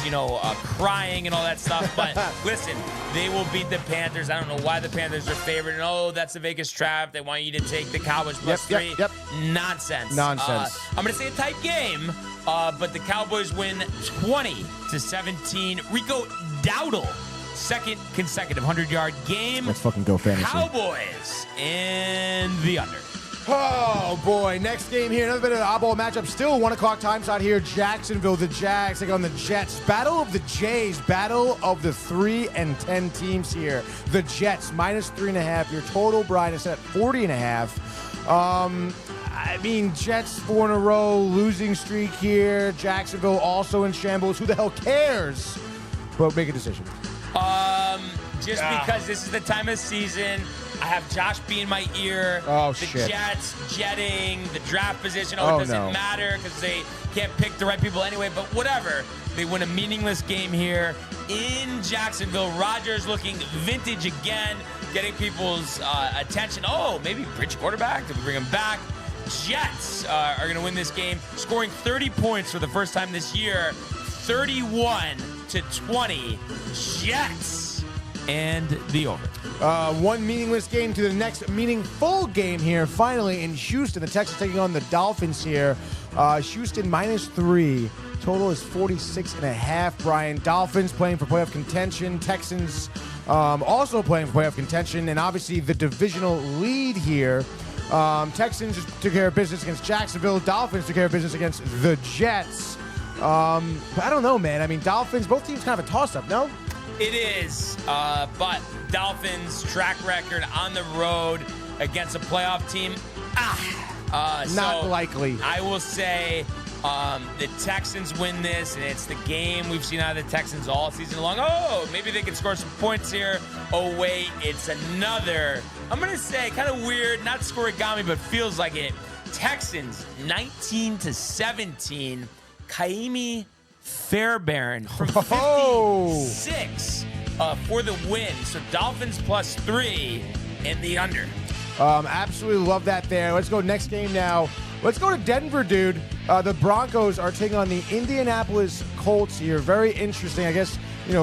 crying and all that stuff. But listen, they will beat the Panthers. I don't know why the Panthers are favored. And that's a Vegas trap. They want you to take the Cowboys +3. Yep. Nonsense. I'm going to say a tight game, but the Cowboys win 20-17. Rico Dowdle, second consecutive 100-yard game. Let's fucking go fantasy. Cowboys in the under. Oh, boy. Next game here. Another bit of an oddball matchup. Still 1 o'clock time slot here. Jacksonville, the Jags take on the Jets. Battle of the Jays. Battle of the 3-10 teams here. The Jets, -3.5. Your total, Brian, is set at 40.5. I mean, Jets 4 in a row. Losing streak here. Jacksonville also in shambles. Who the hell cares? But make a decision. Because this is the time of season. I have Josh B in my ear. Oh, the shit. Jets jetting the draft position. It doesn't matter because they can't pick the right people anyway. But whatever. They win a meaningless game here in Jacksonville. Rodgers looking vintage again, getting people's attention. Oh, maybe bridge quarterback. Did we bring him back? Jets are going to win this game, scoring 30 points for the first time this year. 31-20. Jets. And the over. One meaningless game to the next meaningful game here. Finally, in Houston, the Texans taking on the Dolphins here. Houston -3. Total is 46.5. Brian, Dolphins playing for playoff contention. Texans also playing for playoff contention. And obviously the divisional lead here. Texans just took care of business against Jacksonville. Dolphins took care of business against the Jets. I don't know, man. I mean, Dolphins, both teams kind of a toss-up, no? It is, but Dolphins' track record on the road against a playoff team, not likely. I will say the Texans win this, and it's the game we've seen out of the Texans all season long. Oh, maybe they can score some points here. Oh, wait, it's another, I'm going to say, kind of weird, not scoregami, but feels like it. Texans, 19-17. Kaimi Fairbairn from 56 for the win. So Dolphins +3 in the under. Absolutely love that there. Let's go next game now. Let's go to Denver, dude. The Broncos are taking on the Indianapolis Colts here. Very interesting. I guess,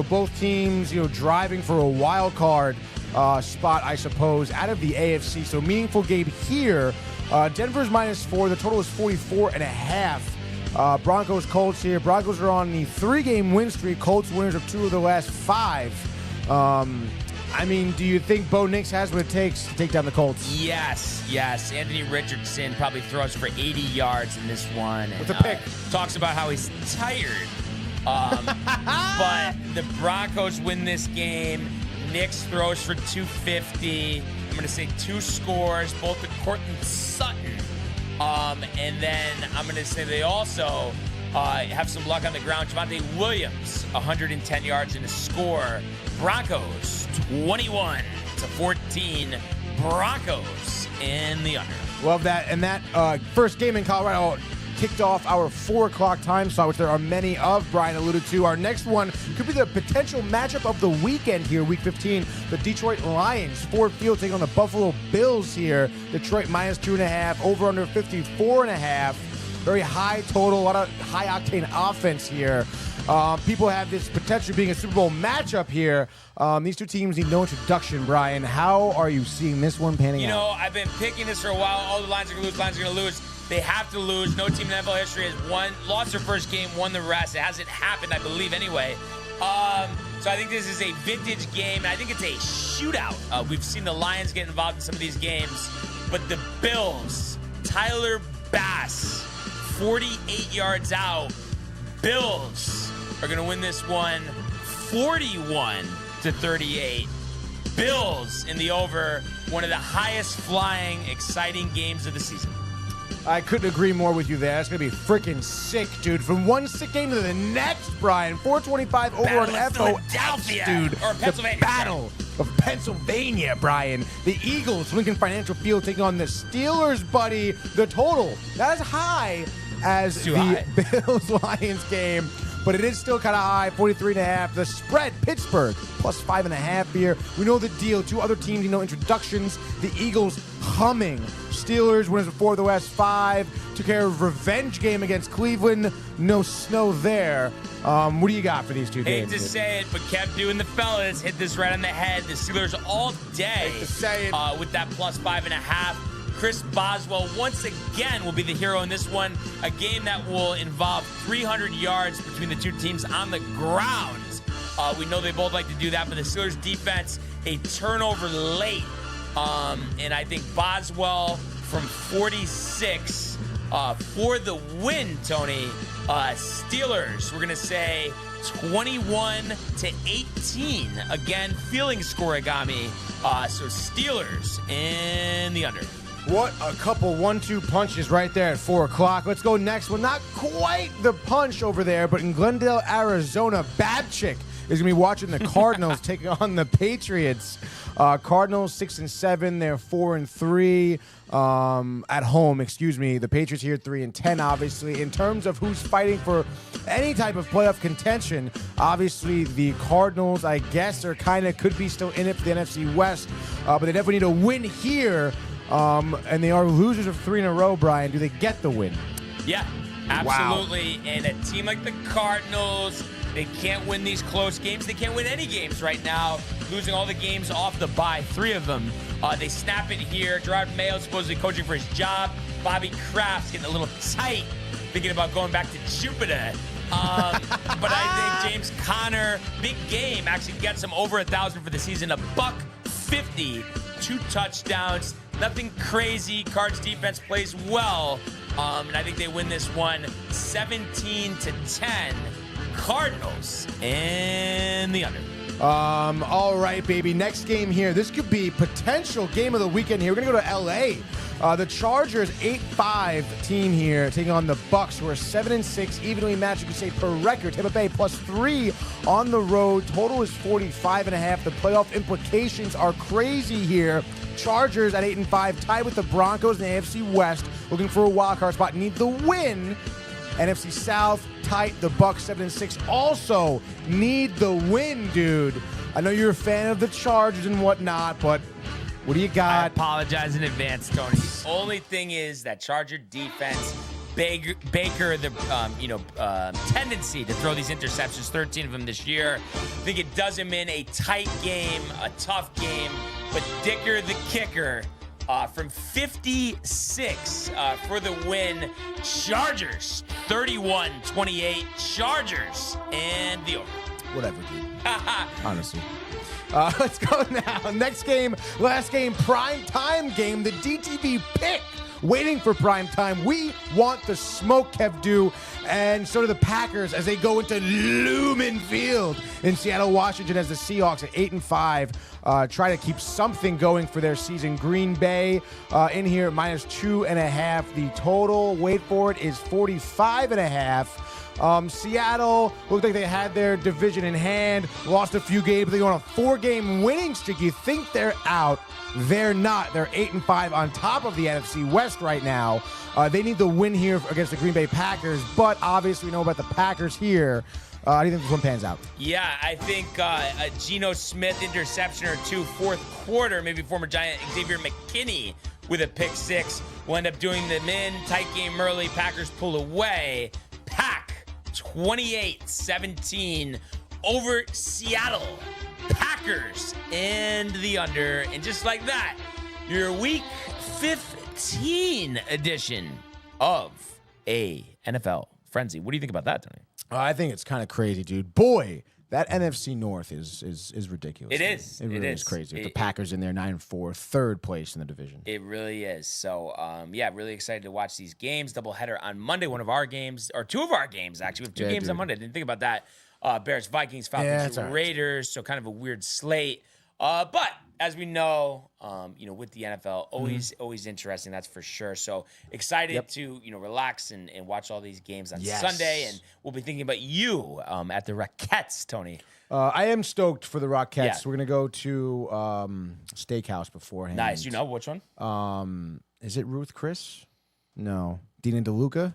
both teams, driving for a wild card spot, I suppose, out of the AFC. So meaningful game here. Denver's -4. The total is 44.5. Broncos, Colts here. Broncos are on the 3-game win streak. Colts winners of 2 of the last 5. Do you think Bo Nix has what it takes to take down the Colts? Yes. Anthony Richardson probably throws for 80 yards in this one. With a pick. Talks about how he's tired. But the Broncos win this game. Nix throws for 250. I'm going to say 2 scores, both to Courtland Sutton. And then I'm going to say they also have some luck on the ground. Javonte Williams, 110 yards and a score. Broncos, 21-14. Broncos in the under. Love that. And that first game in Colorado kicked off our 4 o'clock time slot, which there are many of. Brian alluded to. Our next one could be the potential matchup of the weekend here, Week 15. The Detroit Lions, Ford Field, taking on the Buffalo Bills here. Detroit -2.5, over under 54.5. Very high total, a lot of high-octane offense here. People have this potential being a Super Bowl matchup here. These two teams need no introduction, Brian. How are you seeing this one panning out? I've been picking this for a while. All the Lions are going to lose. They have to lose. No team in NFL history has lost their first game, won the rest. It hasn't happened, I believe, anyway. So I think this is a vintage game, and I think it's a shootout. We've seen the Lions get involved in some of these games, but the Bills, Tyler Bass, 48 yards out. Bills are going to win this one 41-38. Bills in the over, one of the highest flying, exciting games of the season. I couldn't agree more with you there. It's going to be freaking sick, dude. From one sick game to the next, Brian. 425 over on FOX, dude. Or Pennsylvania. The Battle of Pennsylvania, Brian. The Eagles, Lincoln Financial Field, taking on the Steelers, buddy. The total, not as high as the Bills-Lions game, but it is still kind of high, 43.5. The spread, Pittsburgh, +5.5 here. We know the deal. 2 other teams, introductions. The Eagles humming. Steelers, winners of 4 of the last 5. Took care of revenge game against Cleveland. No snow there. What do you got for these two games? Hate to say it, but kept doing the fellas. Hit this right on the head. The Steelers all day Hate to say it. With that +5.5. Chris Boswell once again will be the hero in this one. A game that will involve 300 yards between the two teams on the ground. We know they both like to do that, but the Steelers defense, a turnover late. And I think Boswell from 46 for the win, Tony. Steelers, we're going to say 21-18. Again, feeling scoregami. So Steelers in the under. What a couple 1-2 punches right there at 4 o'clock. Let's go next one. Not quite the punch over there, but in Glendale, Arizona, Babchick is going to be watching the Cardinals taking on the Patriots. Cardinals 6-7. They're 4-3 at home. The Patriots here 3-10. Obviously, in terms of who's fighting for any type of playoff contention, obviously the Cardinals, I guess, are could be still in it for the NFC West, but they definitely need a win here. And they are losers of 3 in a row, Brian. Do they get the win? Yeah, absolutely. Wow. And a team like the Cardinals, they can't win these close games. They can't win any games right now, losing all the games off the bye, 3 of them. They snap it here. Gerard Mayo supposedly coaching for his job. Bobby Kraft's getting a little tight, thinking about going back to Jupiter. But I think James Conner, big game, actually gets him over 1,000 for the season. $150, 2 touchdowns. Nothing crazy. Cards defense plays well. And I think they win this one 17-10. Cardinals in the under. All right, baby. Next game here. This could be potential game of the weekend here. We're going to go to L.A. The Chargers, 8-5 team here, taking on the Bucks, who are 7-6, evenly matched, you could say, per record. Tampa Bay +3 on the road. Total is 45.5. The playoff implications are crazy here. Chargers at 8-5, tied with the Broncos in the AFC West, looking for a wildcard spot. Need the win. NFC South, tight. The Bucks 7-6 also need the win, dude. I know you're a fan of the Chargers and whatnot, but what do you I got? apologize in advance, Tony. The only thing is that Charger defense, Baker, the tendency to throw these interceptions, 13 of them this year. I think it does him in a tight game, a tough game. But Dicker, the kicker, from 56 for the win. Chargers, 31-28. Chargers and the over. Whatever, dude. Honestly. Let's go now. Next game, last game, prime time game. The DTV pick. Waiting for prime time. We want the smoke, Kev. And so do the Packers as they go into Lumen Field in Seattle, Washington, as the Seahawks at 8-5 try to keep something going for their season. Green Bay in here at -2.5. The total, wait for it, is 45.5. Seattle looked like they had their division in hand, lost a few games, but they go on a 4-game winning streak. You think they're out. They're not. They're 8-5 on top of the NFC West right now. They need the win here against the Green Bay Packers, but obviously we know about the Packers here. How do you think this one pans out? Yeah, I think a Geno Smith interception or two, fourth quarter, maybe former Giant Xavier McKinney with a pick six will end up doing them in. Tight game early. Packers pull away. Pack 28-17 over Seattle. Packers and the under. And just like that, your week 15 edition of a NFL Frenzy. What do you think about that, Tony? I think it's kind of crazy, dude. Boy, that NFC North is ridiculous. It is. It really is crazy. With the Packers in there, 9-4, third place in the division. It really is. So, really excited to watch these games. Doubleheader on Monday, one of our games, or two of our games, actually. We have two games on Monday. I didn't think about that. Bears, Vikings, Falcons, Raiders. So kind of a weird slate. But as we know, with the NFL, always interesting. That's for sure. So excited to relax and watch all these games on Sunday, and we'll be thinking about you at the Rockettes, Tony. I am stoked for the Rockettes. Yeah. We're gonna go to Steakhouse beforehand. Nice. You know which one? Is it Ruth Chris? No. Dina DeLuca?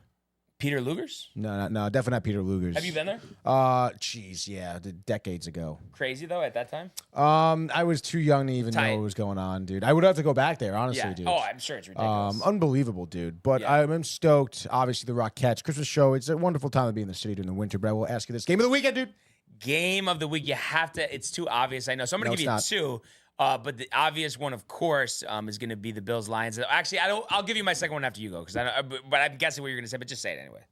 Peter Luger's? No, definitely not Peter Luger's. Have you been there? Yeah, decades ago. Crazy though at that time. I was too young to even know what was going on, dude. I would have to go back there, honestly, dude. Oh, I'm sure it's ridiculous. Unbelievable, dude. But I'm stoked. Obviously, the Rockettes Christmas show. It's a wonderful time to be in the city during the winter. But I will ask you this: game of the weekend, dude. Game of the week. You have to. It's too obvious. I know. So I'm gonna give you two. But the obvious one, of course, is going to be the Bills Lions. Actually, I'll give you my second one after you go but I'm guessing what you're going to say. But just say it anyway.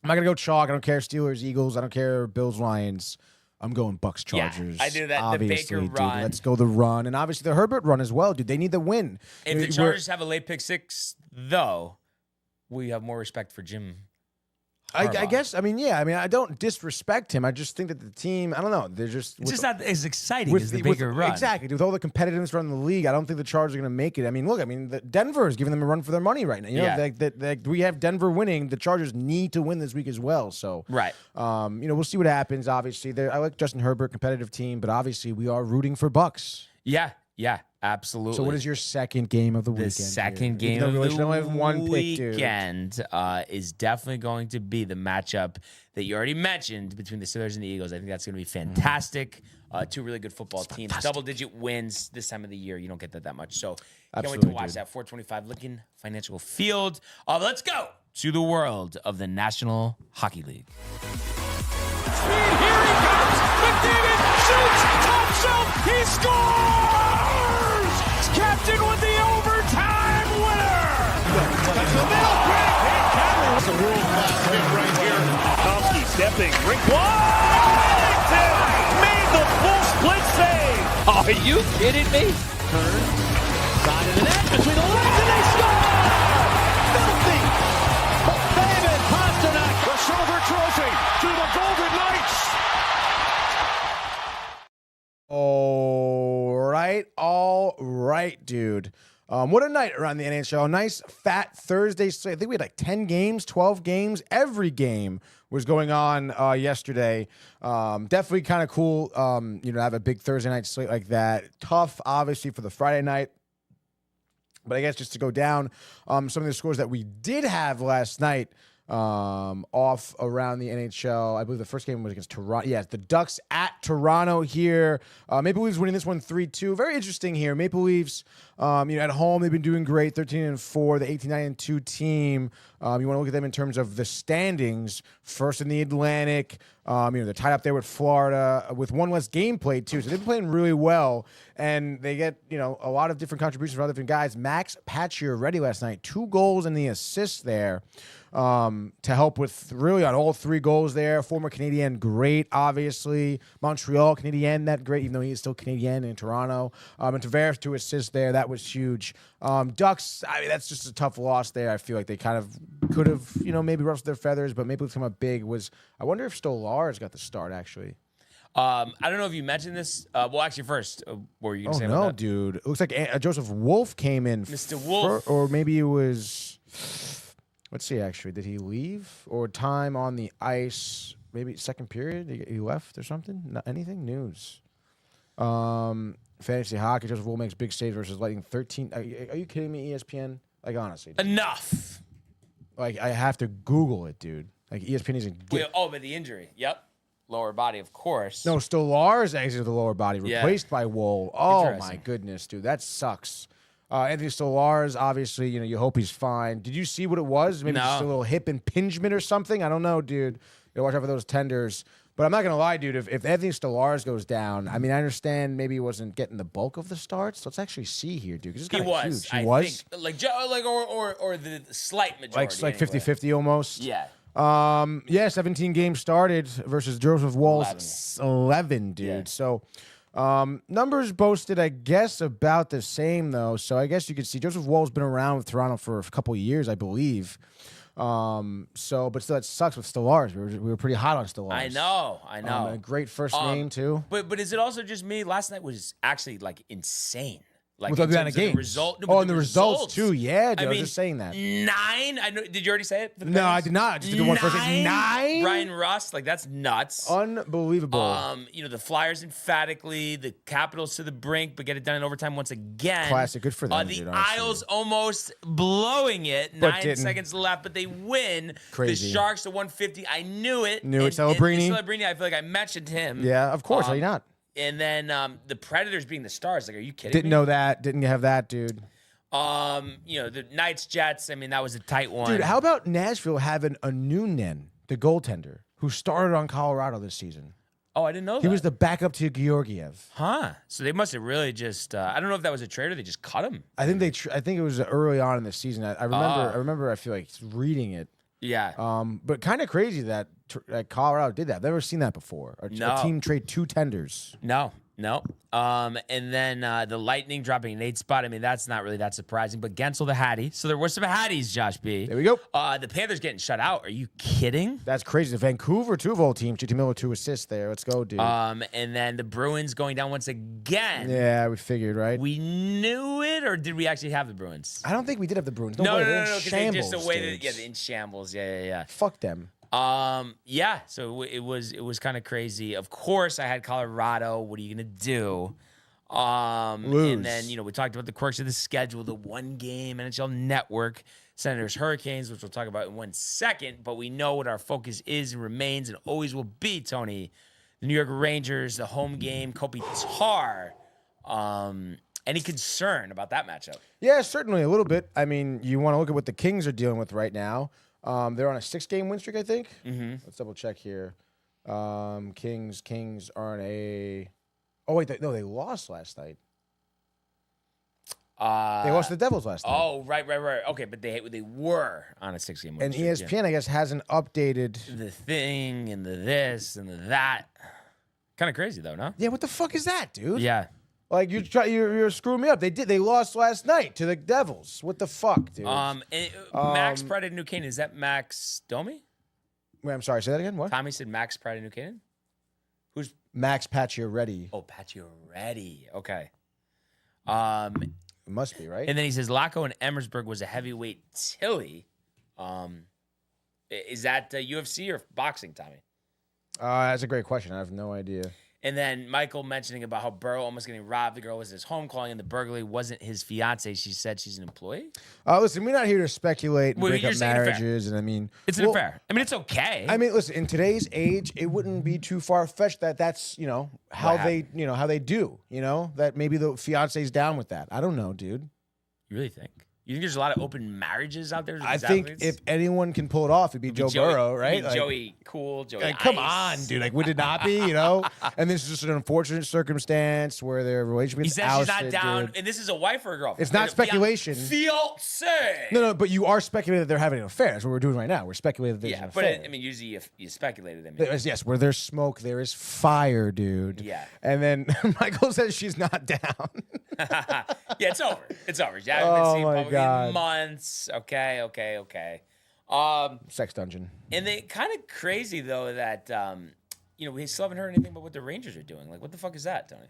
I'm not going to go chalk. I don't care Steelers, Eagles. I don't care Bills, Lions. I'm going Bucks, Chargers. Yeah, I do that. Obviously, the Baker run. Let's go the run. And obviously the Herbert run as well, dude. They need the win. If the Chargers have a late pick six, though, we have more respect for Jim. I guess. I don't disrespect him. I just think that the team, I don't know. They're just. It's just not as exciting as the Baker run. Exactly. With all the competitiveness around the league, I don't think the Chargers are going to make it. I mean, look, Denver is giving them a run for their money right now. We have Denver winning. The Chargers need to win this week as well. So, right. We'll see what happens. Obviously, I like Justin Herbert, competitive team, but obviously we are rooting for Bucks. Yeah. Absolutely. So what is your second game of the weekend? The second game of the weekend is definitely going to be the matchup that you already mentioned between the Steelers and the Eagles. I think that's going to be fantastic. Two really good football teams. Double-digit wins this time of the year. You don't get that much. So can't wait to watch that. 425 Lincoln Financial Field. Let's go to the world of the National Hockey League. Speed, here he comes. McDavid shoots, top shelf, he scores! Captain with the overtime winner! That's the middle, quick, hit Cameron. That's a world-class hit right here. Tomsky stepping, rink wide, made the full split save. Are you kidding me? Turn, side of the net, between the legs, and they score! Filthy! David Pasternak, the silver trophy to the Golden Knights. All right, dude. What a night around the NHL. Nice fat Thursday slate. I think we had like 10 games, 12 games. Every game was going on yesterday. Definitely kind of cool, to have a big Thursday night slate like that. Tough, obviously, for the Friday night. But I guess just to go down some of the scores that we did have last night, off around the NHL. I believe the first game was against Toronto. Yeah, the Ducks at Toronto here. Maple Leafs winning this one 3-2. Very interesting here. Maple Leafs, at home, they've been doing great, 13-4, the 18-9-2 team. You want to look at them in terms of the standings, first in the Atlantic. They're tied up there with Florida with one less game played too. So they've been playing really well, and they get, a lot of different contributions from other different guys. Max Pacioretty last night, 2 goals and the assist there. To help with really on all 3 goals there. Former Canadian, great, obviously. Montreal Canadian, that great, even though he is still Canadian in Toronto. And Tavares to assist there, that was huge. Ducks, that's just a tough loss there. I feel like they kind of could have, maybe ruffled their feathers, but maybe come up big. I wonder if Stolarz got the start, actually. I don't know if you mentioned this. Actually, first, what were you going to say about that? Dude. It looks like Joseph Wolf came in. Mr. Wolf. Or maybe it was... Let's see, actually. Did he leave? Or time on the ice? Maybe second period? He left or something? Not anything? News. Fantasy hockey. Joseph Wolf makes big saves versus Lightning 13. Are you kidding me, ESPN? Like, honestly. Dude. Enough. Like, I have to Google it, dude. Like, ESPN isn't... But the injury. Yep. Lower body, of course. No, Stolarz exited the lower body, replaced by Woll. Oh, my goodness, dude. That sucks. Anthony Stolarz, obviously, you hope he's fine. Did you see what it was? Maybe just a little hip impingement or something? I don't know, dude. You gotta watch out for those tenders. But I'm not going to lie, dude. If Anthony Stolarz goes down, I understand maybe he wasn't getting the bulk of the starts. Let's actually see here, dude. He was. Huge. He was? Think, or the slight majority. Like 50-50 almost? Yeah. 17 games started versus Joseph Woll's 11, dude. Yeah. So... numbers boasted, I guess, about the same, though. So I guess you could see Joseph Woll's been around with Toronto for a couple of years, I believe. But still, that sucks with Stolarz. We were pretty hot on Stolarz. I know. A great first name, too. But is it also just me? Last night was actually, insane. With the amount of games. The results, too. Yeah, dude. I was just saying that. 9? I know. Did you already say it? No, I did not. I just did the one first. 9? Ryan Russ, that's nuts. Unbelievable. The Flyers emphatically, the Capitals to the brink, but get it done in overtime once again. Classic. Good for them, the dude, Isles almost blowing it. 9 seconds left, but they win. Crazy. The Sharks to 150. I knew it. Celebrini. Celebrini, I feel like I mentioned him. Yeah, of course. How you not? And then the Predators being the Stars. Like, are you kidding me? Didn't know that. Didn't have that, dude. The Knights, Jets. That was a tight one. Dude, how about Nashville having a Noonan, the goaltender, who started on Colorado this season? Oh, I didn't know that. He was the backup to Georgiev. Huh. So they must have really just I don't know if that was a trade or they just cut him. I think I think it was early on in the season. I remember I feel like reading it. Yeah. But kind of crazy that Colorado did that. I've never seen that before. A team trade 2 tenders. No. And then the Lightning dropping an 8 spot. That's not really that surprising. But Gensel the Hattie. So there were some Hatties, Josh B. There we go. The Panthers getting shut out. Are you kidding? That's crazy. The Vancouver 2-volt team. JT Miller 2 assists there. Let's go, dude. And then the Bruins going down once again. Yeah, we figured, right? We knew it, or did we actually have the Bruins? I don't think we did have the Bruins. No. Because they just the way that in shambles. Yeah. Fuck them. Yeah, so it was kind of crazy. Of course, I had Colorado. What are you gonna do? Lose. And then we talked about the quirks of the schedule, the 1-game NHL Network, Senators Hurricanes, which we'll talk about in 1 second. But we know what our focus is and remains and always will be, Tony. The New York Rangers, the home game, Kopitar. Any concern about that matchup? Yeah, certainly a little bit. You want to look at what the Kings are dealing with right now. They're on a 6-game win streak, I think. Mm-hmm. Let's double check here. Kings are on a... Oh, wait. They lost last night. They lost to the Devils last night. Oh, right. Okay, but they were on a 6-game win streak. And ESPN, I guess, hasn't updated... The thing and the this and the that. Kind of crazy, though, no? Yeah, what the fuck is that, dude? Yeah. Like, you're screwing me up. They lost last night to the Devils. What the fuck, dude? Max Pride of New Canaan, is that Max Domi? Wait, I'm sorry. Say that again. What? Tommy said Max Pride of New Canaan. Who's Max Pacioretty? Oh, Pacioretty. Okay. It must be right. And then he says Laco and Emersberg was a heavyweight Tilly. Is that UFC or boxing, Tommy? That's a great question. I have no idea. And then Michael mentioning about how Burrow almost getting robbed. The girl was his home calling, and the burglary wasn't his fiance. She said she's an employee. Listen, we're not here to speculate and Well, break you're up saying it's fair. marriages, and I mean, It's unfair. I mean, it's okay. I mean, listen, in today's age, it wouldn't be too far fetched that that's how they do. That maybe the fiance's down with that. I don't know, dude. You really think? You think there's a lot of open marriages out there? I think if anyone can pull it off, it'd be Joe Burrow, right? Joey Cool, Joey Like, come Ice. on, dude. Like, would it not be, And this is just an unfortunate circumstance where their relationship He is said ousted, she's not down, dude. and this is a wife or a girlfriend. It's not speculation. Fiance. No, but you are speculating that they're having an affair. That's what we're doing right now. We're speculating that there's an affair. I mean, usually you speculated. Yes, where there's smoke, there is fire, dude. Yeah. And then Michael says she's not down. Yeah, it's over. It's over. I haven't been Oh, seen my publicly God. in months. Okay. Sex dungeon. And they kind of crazy though that we still haven't heard anything about what the Rangers are doing. Like, what the fuck is that, Tony?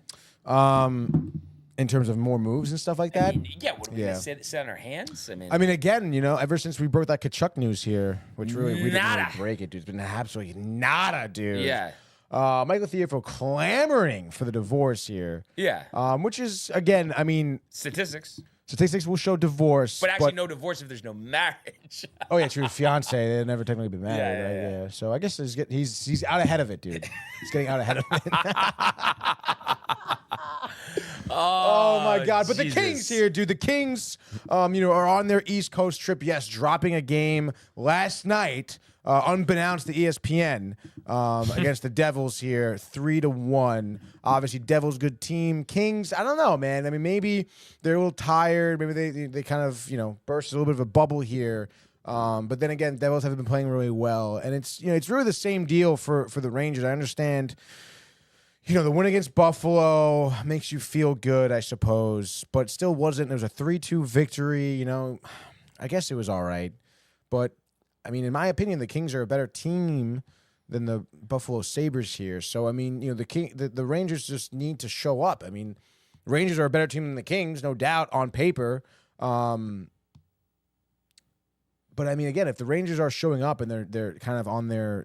In terms of more moves and stuff like that. What are we gonna sit on our hands? I mean, again, ever since we broke that Kachuk news here, which really we didn't really break it, dude. It's been absolutely nada, dude. Yeah. Michael Theofil clamoring for the divorce here. Yeah. Which is, again, I mean, Statistics will show divorce. but actually no divorce if there's no marriage. Oh yeah, true. Fiance, they've never technically been married, Yeah. right? Yeah. So I guess he's out ahead of it, dude. He's getting out ahead of it. Oh my God! But Jesus. the Kings here, dude. The Kings, are on their East Coast trip. Yes, dropping a game last night, unbeknownst to ESPN, against the Devils here, 3-1. Obviously, Devils good team. Kings, I don't know, man. I mean, maybe they're a little tired. Maybe they kind of burst a little bit of a bubble here. But then again, Devils have been playing really well, and it's really the same deal for the Rangers. I understand. The win against Buffalo makes you feel good, I suppose, but still wasn't. It was a 3-2 victory. I guess it was all right. But, I mean, in my opinion, the Kings are a better team than the Buffalo Sabres here. So, I mean, the Rangers just need to show up. I mean, the Rangers are a better team than the Kings, no doubt, on paper. But I mean, again, if the Rangers are showing up and they're kind of on their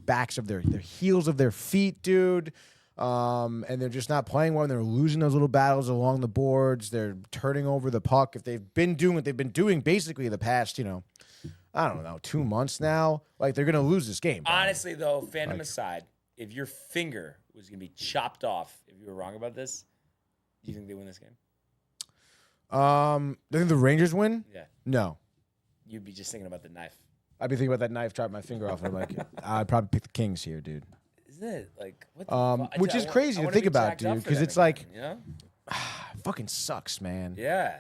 backs of their heels of their feet, dude, and they're just not playing well, and they're losing those little battles along the boards, they're turning over the puck. If they've been doing what they've been doing basically the past, I don't know, 2 months now, like they're gonna lose this game. Brian. Honestly, though, fandom aside, if your finger was gonna be chopped off, if you were wrong about this, do you think they win this game? Do you think the Rangers win? Yeah. No. You'd be just thinking about the knife. I'd be thinking about that knife, chopping my finger off, and I'm like, I'd probably pick the Kings here, dude. Isn't it like what the fuck? Which is crazy to think about, dude, because it's like, fucking sucks, man. Yeah.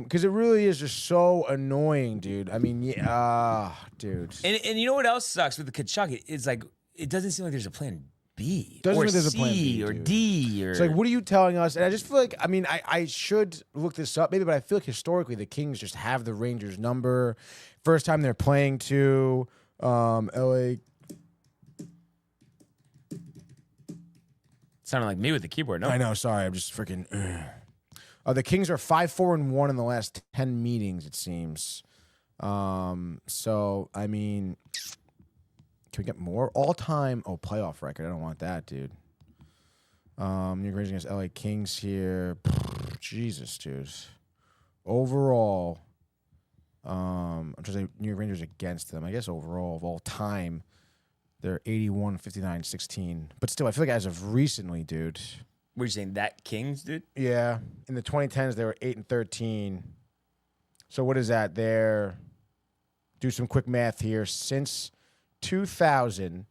Because it really is just so annoying, dude. I mean, dude. And you know what else sucks with the Kachuk? It's like it doesn't seem like there's a plan B Doesn't or mean there's a C plan B, or dude. D or. It's like, what are you telling us? And I just feel like, I mean, I should look this up maybe, but I feel like historically the Kings just have the Rangers number. First time they're playing to LA. Sounded like me with the keyboard. No, I know. Sorry, I'm just freaking. The Kings are 5-4-1 in the last 10 meetings, it seems. So I mean, can we get more all-time? Oh, playoff record. I don't want that, dude. New York Rangers against LA Kings here. Jesus, dude. Overall, I'm trying to say New York Rangers against them. I guess overall of all time, they're 81, 59, 16. But still, I feel like as of recently, dude. Were you saying that Kings, dude? Yeah. In the 2010s, they were 8-13. So what is that? Do some quick math here. Since 2000,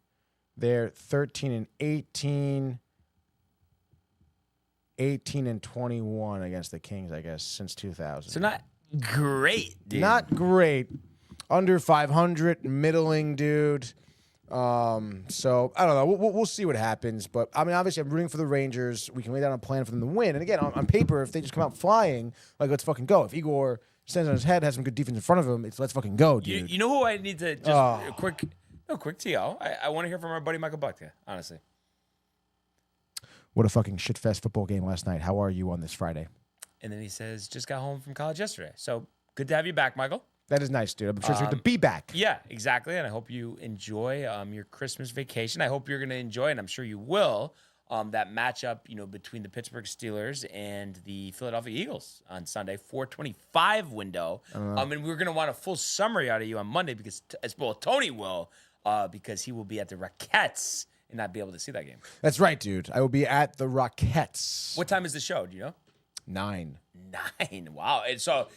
they're 13-18, 18-21 against the Kings, I guess, since 2000. So not great, dude. Not great. Under 500, middling, dude. So I don't know. We'll see what happens. But I mean, obviously, I'm rooting for the Rangers. We can lay down a plan for them to win. And again, on paper, if they just come out flying, like, let's fucking go. If Igor stands on his head, has some good defense in front of him, it's let's fucking go, dude. You know who I need to just quick TL. I want to hear from our buddy Michael Butka, honestly. What a fucking shitfest football game last night. How are you on this Friday? And then he says, just got home from college yesterday. So good to have you back, Michael. That is nice, dude. I'm sure it's good to be back. Yeah, exactly. And I hope you enjoy your Christmas vacation. I hope you're going to enjoy, and I'm sure you will, that matchup, between the Pittsburgh Steelers and the Philadelphia Eagles on Sunday, 4:25 window. And we're going to want a full summary out of you on Monday because, Tony will, because he will be at the Rockettes and not be able to see that game. That's right, dude. I will be at the Rockettes. What time is the show? Do you know? 9. 9. Wow. And so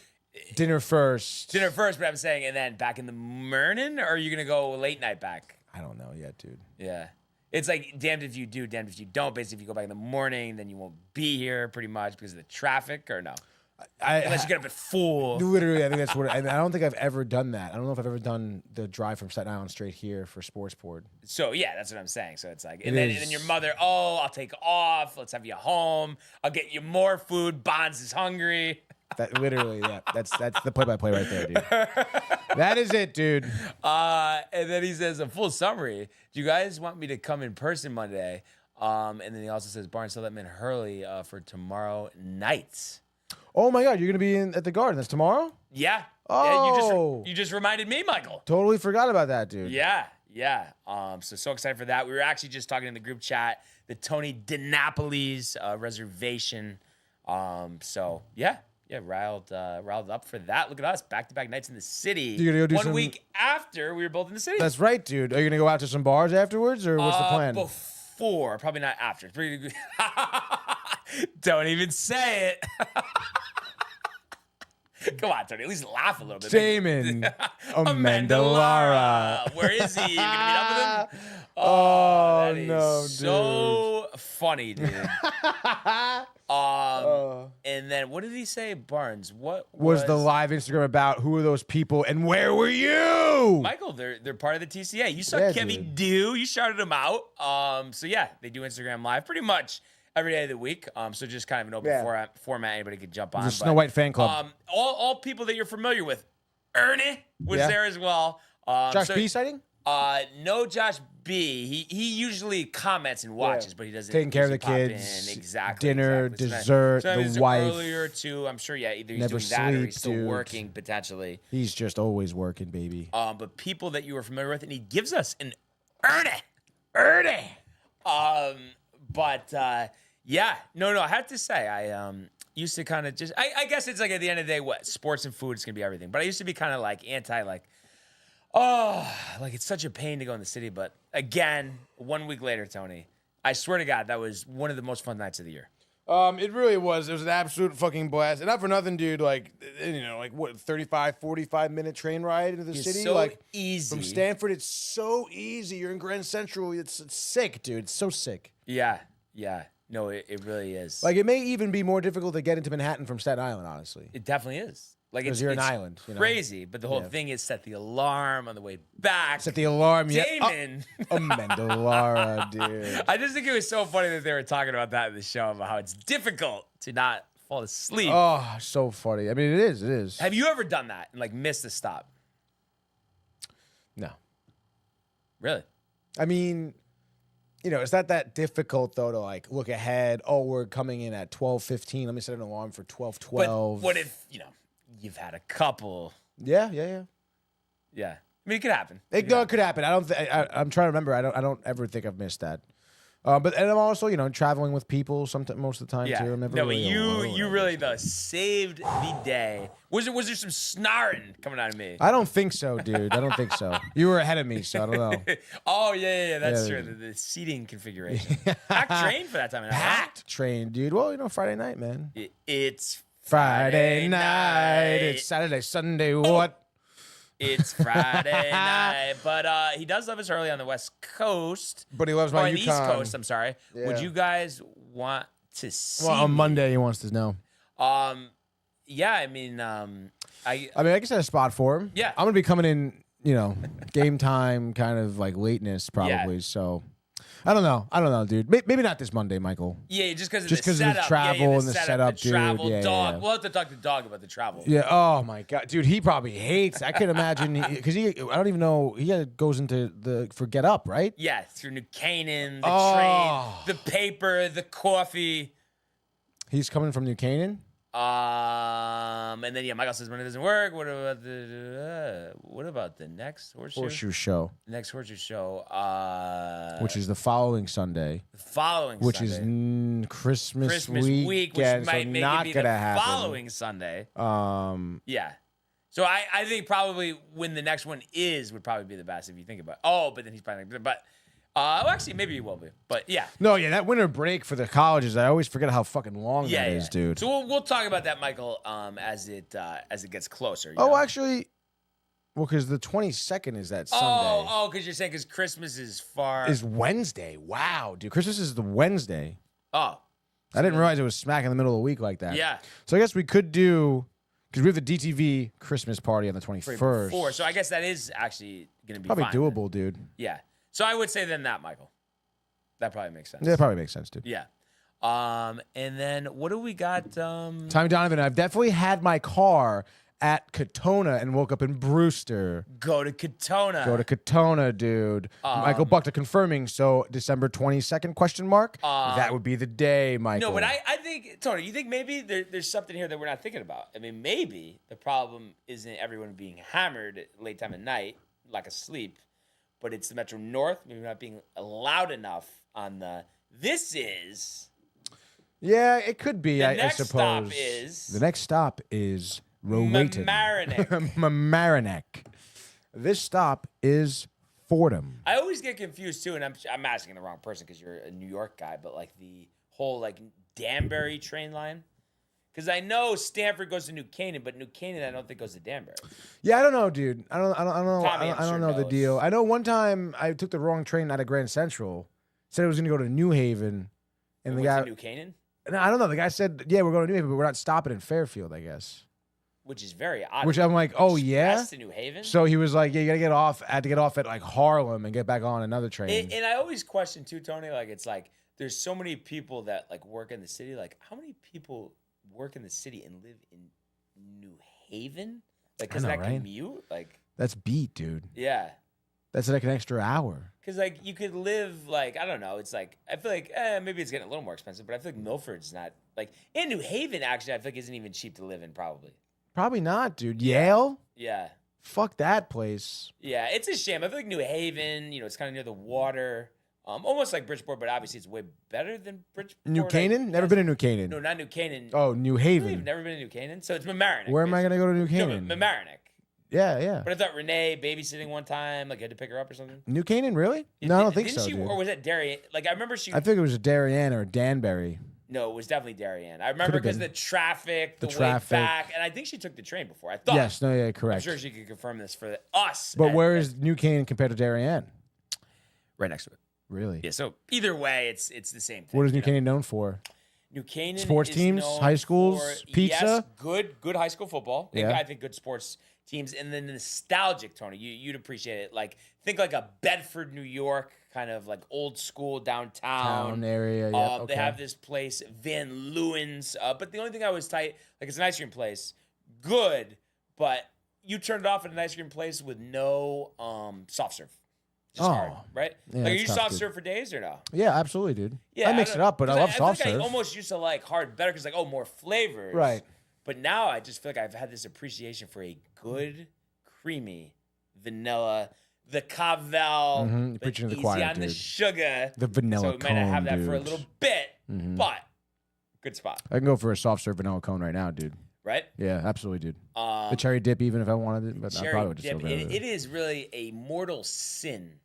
dinner first, but I'm saying, and then back in the morning, or are you gonna go late night back? I don't know yet, dude. Yeah, it's like damned if you do, damned if you don't. Basically, if you go back in the morning, then you won't be here pretty much because of the traffic, or no? Unless you get up at 4. Literally, I think that's what. I don't think I've ever done that. I don't know if I've ever done the drive from Staten Island straight here for Sportsport. So yeah, that's what I'm saying. So it's like, and then your mother, I'll take off. Let's have you home. I'll get you more food. Bonds is hungry. That literally, yeah. That's the play-by-play right there, dude. That is it, dude. And then he says a full summary. Do you guys want me to come in person Monday? And then he also says Barnes, let me in Hurley for tomorrow night. Oh my God, you're gonna be at the Garden. That's tomorrow? Yeah. Oh. Yeah, you just reminded me, Michael. Totally forgot about that, dude. Yeah. So excited for that. We were actually just talking in the group chat, the Tony DiNapoli's reservation. Yeah, riled up for that. Look at us, back-to-back nights in the city. You gonna go do 1 week after we were both in the city. That's right, dude. Are you gonna go out to some bars afterwards, or what's the plan? Before, probably not after. It's pretty good. Don't even say it. Come on, Tony. At least laugh a little bit. Damon Amendolara. Where is he? You gonna meet up with him? Oh, that is no, so funny, dude. And then what did he say, Barnes? What was the live Instagram about? Who are those people and where were you? Michael, they're part of the TCA. You saw Kevin dude. Do. You shouted him out. So yeah, they do Instagram Live pretty much every day of the week. So just kind of an open format. Anybody could jump on. The Snow White fan club. All people that you're familiar with. Ernie was there as well. Josh B sighting? No, Josh B. He usually comments and watches, but he doesn't. Taking care of the pop in. kids. Exactly. Dinner, dessert, Sometimes the wife. Earlier too. I'm sure. Yeah, either he's Never doing that or he's sleep, still dude. working potentially. He's just always working, baby. But people that you are familiar with, and he gives us an Ernie. Yeah, no. I have to say, I used to kind of just. I guess it's like at the end of the day, what sports and food is gonna be everything. But I used to be kind of like anti, it's such a pain to go in the city. But again, 1 week later, Tony, I swear to God, that was one of the most fun nights of the year. It really was. It was an absolute fucking blast. And not for nothing, dude, 35, 45-minute train ride into the city? So easy. From Stanford, it's so easy. You're in Grand Central. It's sick, dude. It's so sick. Yeah. No, it really is. It may even be more difficult to get into Manhattan from Staten Island, honestly. It definitely is. Because you're an island. Crazy, but the whole thing is set the alarm on the way back. Set the alarm, Damon. Amendolara, dude. I just think it was so funny that they were talking about that in the show, about how it's difficult to not fall asleep. Oh, so funny. I mean, it is. Have you ever done that and missed a stop? No. Really? I mean, it's not that difficult though to look ahead. Oh, we're coming in at 12:15. Let me set an alarm for 12:12. But what if you've had a couple? Yeah. I mean, it could happen. It could happen. I'm trying to remember. I don't ever think I've missed that. And I'm also traveling with people most of the time too. I'm never you really saved the day. Was there some snarling coming out of me? I don't think so, dude. I don't think so. You were ahead of me, so I don't know. Oh yeah, that's true. The seating configuration. Packed train for that time of night. Packed train, dude. Well, Friday night, man. It's Friday night. It's Saturday, Sunday. What? It's Friday night, but he does love us early on the West Coast. But he loves my on the UConn. East Coast. I'm sorry. Yeah. Would you guys want to see? Well, on me? Monday he wants to know. Yeah. I mean, I can set a spot for him. Yeah. I'm gonna be coming in, game time kind of lateness probably. Yeah. So I don't know, dude. Maybe not this Monday, Michael. Yeah, just because of the travel and the setup, dude. Travel, yeah, dog. yeah. We'll have to talk to Dog about the travel. Yeah. Oh my God, dude. He probably hates. I can imagine because I don't even know. He goes into for Get Up, right? Yeah, through New Canaan, the train, the paper, the coffee. He's coming from New Canaan. And then Michael says when it doesn't work, what about the next Horseshoe show, The next horseshoe show, which is the following Sunday. The following which Sunday. is Christmas week, which weekend, might so maybe not be gonna the happen. following Sunday. Yeah. So I think probably when the next one would probably be the best if you think about it. Oh, but then he's probably well, actually, maybe he will be. But yeah. No, yeah, that winter break for the colleges, I always forget how fucking long that is, dude. So we'll talk about that, Michael, as it gets closer. You Oh, know? actually, well, because the 22nd is that Sunday. Oh, because you're saying because Christmas is far. Is Wednesday. Wow, dude. Christmas is the Wednesday. Oh. I didn't realize it was smack in the middle of the week like that. Yeah. So I guess we could do, because we have the DTV Christmas party on the 21st. So I guess that is actually going to be Probably fine, doable, dude. Yeah. So I would say then that, Michael. That probably makes sense. Yeah, that probably makes sense, dude. Yeah. And then what do we got? Tommy Donovan, I've definitely had my car at Katona and woke up in Brewster. Go to Katona, dude. Michael Buckner confirming. So December 22nd, question mark? That would be the day, Michael. No, but I think, Tony, you think maybe there's something here that we're not thinking about? I mean, maybe the problem isn't everyone being hammered at late time at night, like asleep, but it's the Metro North maybe not being loud enough on this is. Yeah, it could be, I next suppose. stop is. The next stop is Rowayton. Mamaroneck. This stop is Fordham. I always get confused too, and I'm asking the wrong person because you're a New York guy, but like the whole Danbury train line, because I know Stanford goes to New Canaan, but New Canaan I don't think goes to Danbury. Yeah, I don't know, dude. I don't know. Tommy, I don't know the deal. I know one time I took the wrong train out of Grand Central. Said it was going to go to New Haven, and the guy to New Canaan. No, I don't know. The guy said, "Yeah, we're going to New Haven, but we're not stopping in Fairfield, I guess." Which is very odd. Which I'm like, oh yeah. To New Haven. So he was like, "Yeah, you gotta get off." I had to get off at like Harlem and get back on another train. And I always question too, Tony. Like it's like there's so many people that like work in the city. Like how many people work in the city and live in New Haven? Like because that commute, like that's beat, dude. Yeah. That's like an extra hour. Because like you could live like I don't know. It's like I feel like maybe it's getting a little more expensive, but I feel like Milford's not like in New Haven. Actually, I feel like isn't even cheap to live in. Probably not, dude. Yale? Yeah. Fuck that place. Yeah, it's a shame. I feel like New Haven. It's kind of near the water, almost like Bridgeport, but obviously it's way better than Bridgeport. New Canaan? Never been to New Canaan. No, not New Canaan. Oh, New Haven. You've never been to New Canaan, so it's Mamaroneck. Where am I gonna go to New Canaan? No, Mamaroneck. Yeah. But I thought Renee babysitting one time, like you had to pick her up or something. New Canaan, really? No, I don't think so, dude. Or was that Darien? Like I remember I think it was a Darien or a Danbury. No, it was definitely Darien. I remember because the traffic, the way back, and I think she took the train before. I thought. Yes, correct. I'm sure she could confirm this for us. But where is New Canaan compared to Darien? Right next to it. Really? Yeah. So either way, it's the same thing. What is New Canaan known for? New Canaan sports is teams, known high schools, for, pizza. Yes, good high school football. Yeah. I think good sports teams, and then nostalgic, Tony. You'd appreciate it. Like think like a Bedford, New York, kind of like old school downtown area. Yeah, They have this place, Van Leeuwen's. But the only thing I was tight, like it's an ice cream place, good, but you turned it off at an ice cream place with no soft serve. Just hard, right? Yeah, like, are you tough, soft dude. serve for days or no? Yeah, absolutely, dude. Yeah, I mix it up, but I love soft serve. I almost used to like hard better because more flavors. Right. But now I just feel like I've had this appreciation for a good, creamy vanilla, the Cavell, Mm-hmm. Preaching to the choir, easy on dude. the sugar. The vanilla so we might not have that cone, for a dude. little bit, Mhm. but good spot, I can go for a soft serve vanilla cone right now, dude. right? Yeah, absolutely, dude. The cherry dip, even if I wanted it, but I Cherry probably would just dip. still go with It is really a mortal sin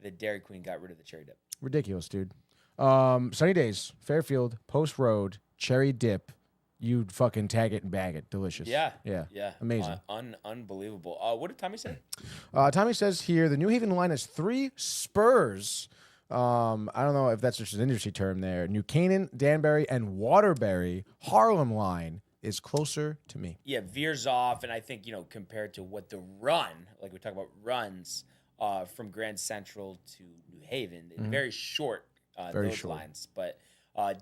that Dairy Queen got rid of the cherry dip. Ridiculous, dude. Sunny days, Fairfield, Post Road, cherry dip. You'd fucking tag it and bag it. Delicious. Yeah. Amazing. Unbelievable. What did Tommy say? Tommy says here the New Haven line has 3 spurs. I don't know if that's just an industry term there. New Canaan, Danbury, and Waterbury. Harlem line is closer to me. Yeah, veers off, and I think compared to what the run, like we talk about runs from Grand Central to New Haven, very short. Very those short. lines, but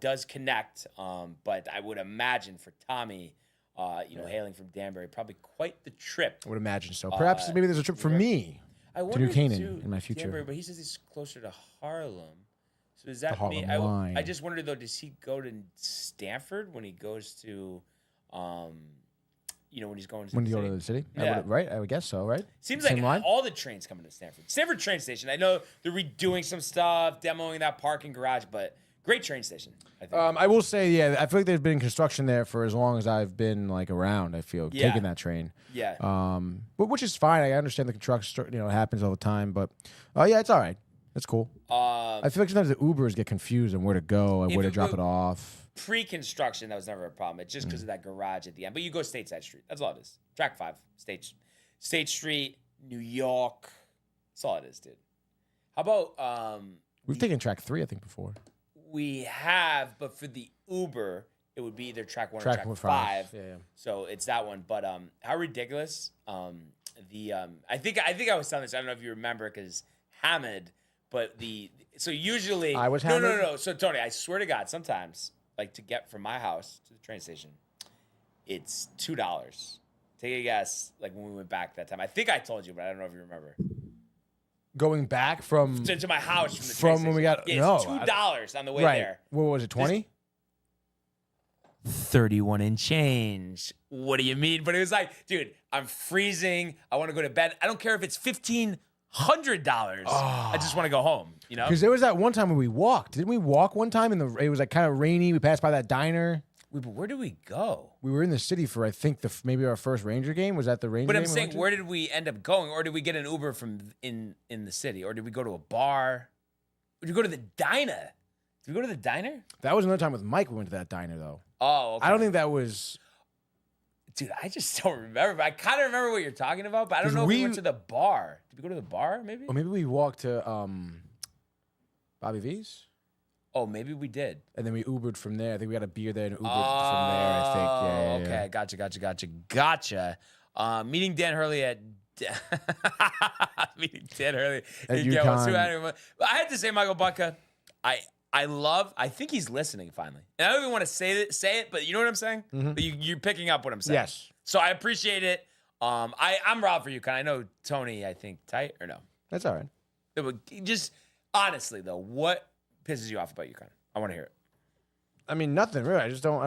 does connect. But I would imagine for Tommy, hailing from Danbury, probably quite the trip. I would imagine so. Perhaps maybe there's a trip for me I to wonder New Canaan too, in my future. Danbury, but he says he's closer to Harlem. So does that The mean? Harlem line. I just wondered though, does he go to Stanford when he goes to when he's going to When the you go city. to the city? Yeah. Right? I would guess so, right? Seems Same like line? all the trains coming to Stanford. Stanford train station. I know they're redoing some stuff, demoing that parking garage, but great train station, I think. I will say, yeah, I feel like there's been construction there for as long as I've been like around. I feel Yeah. taking that train. Yeah. But which is fine. I understand the construction, it happens all the time. But yeah, it's all right. It's cool. I feel like sometimes the Ubers get confused on where to go and where to drop it off. Pre-construction, that was never a problem. It's just because of that garage at the end. But you go Stateside Street. That's all it is. Track 5, State Street, New York. That's all it is, dude. How about We've taken track 3, I think, before. we have, but for the Uber, it would be either track 1 or Track track 5. 5. Yeah. So it's that one. But how ridiculous. I think I was telling this. I don't know if you remember because Hamid, but so usually I was Hamid? No. So Tony, I swear to God, sometimes like to get from my house to the train station, it's $2. Take a guess. Like when we went back that time, I think I told you, but I don't know if you remember. Going back from To my house from the train from station. when we got Yeah, it's $2 on the way right. there. What was it? 20? 31 and change. What do you mean? But it was like, dude, I'm freezing. I want to go to bed. I don't care if it's $1,500. I just want to go home, Because there was that one time when we walked. Didn't we walk one time? It was like kind of rainy. We passed by that diner. But where did we go? We were in the city for, I think, maybe our first Ranger game. Was that the Ranger But game? I'm saying, where did we end up going? Or did we get an Uber from in the city? Or did we go to a bar? Or did we go to the diner? Did we go to the diner? That was another time with Mike we went to that diner, though. Oh, okay. I don't think that was... Dude, I just don't remember. But I kind of remember what you're talking about, but I don't know if we went to the bar. Did we go to the bar, maybe? Or maybe we walked to Bobby V's? Oh, maybe we did. And then we Ubered from there. I think we got a beer there and Ubered from there, I think. Yeah, okay. Gotcha. Meeting Dan Hurley at At Yeah, UConn. I had to say, Michael Butka, I think he's listening finally. And I don't even want to say it, but you know what I'm saying? Mm-hmm. But you're picking up what I'm saying. Yes. So I appreciate it. I'm Rob for UConn. I know Tony, I think, tight or no? That's all right. Just honestly, though, what pisses you off about UConn? I want to hear it. I mean, nothing really. I just don't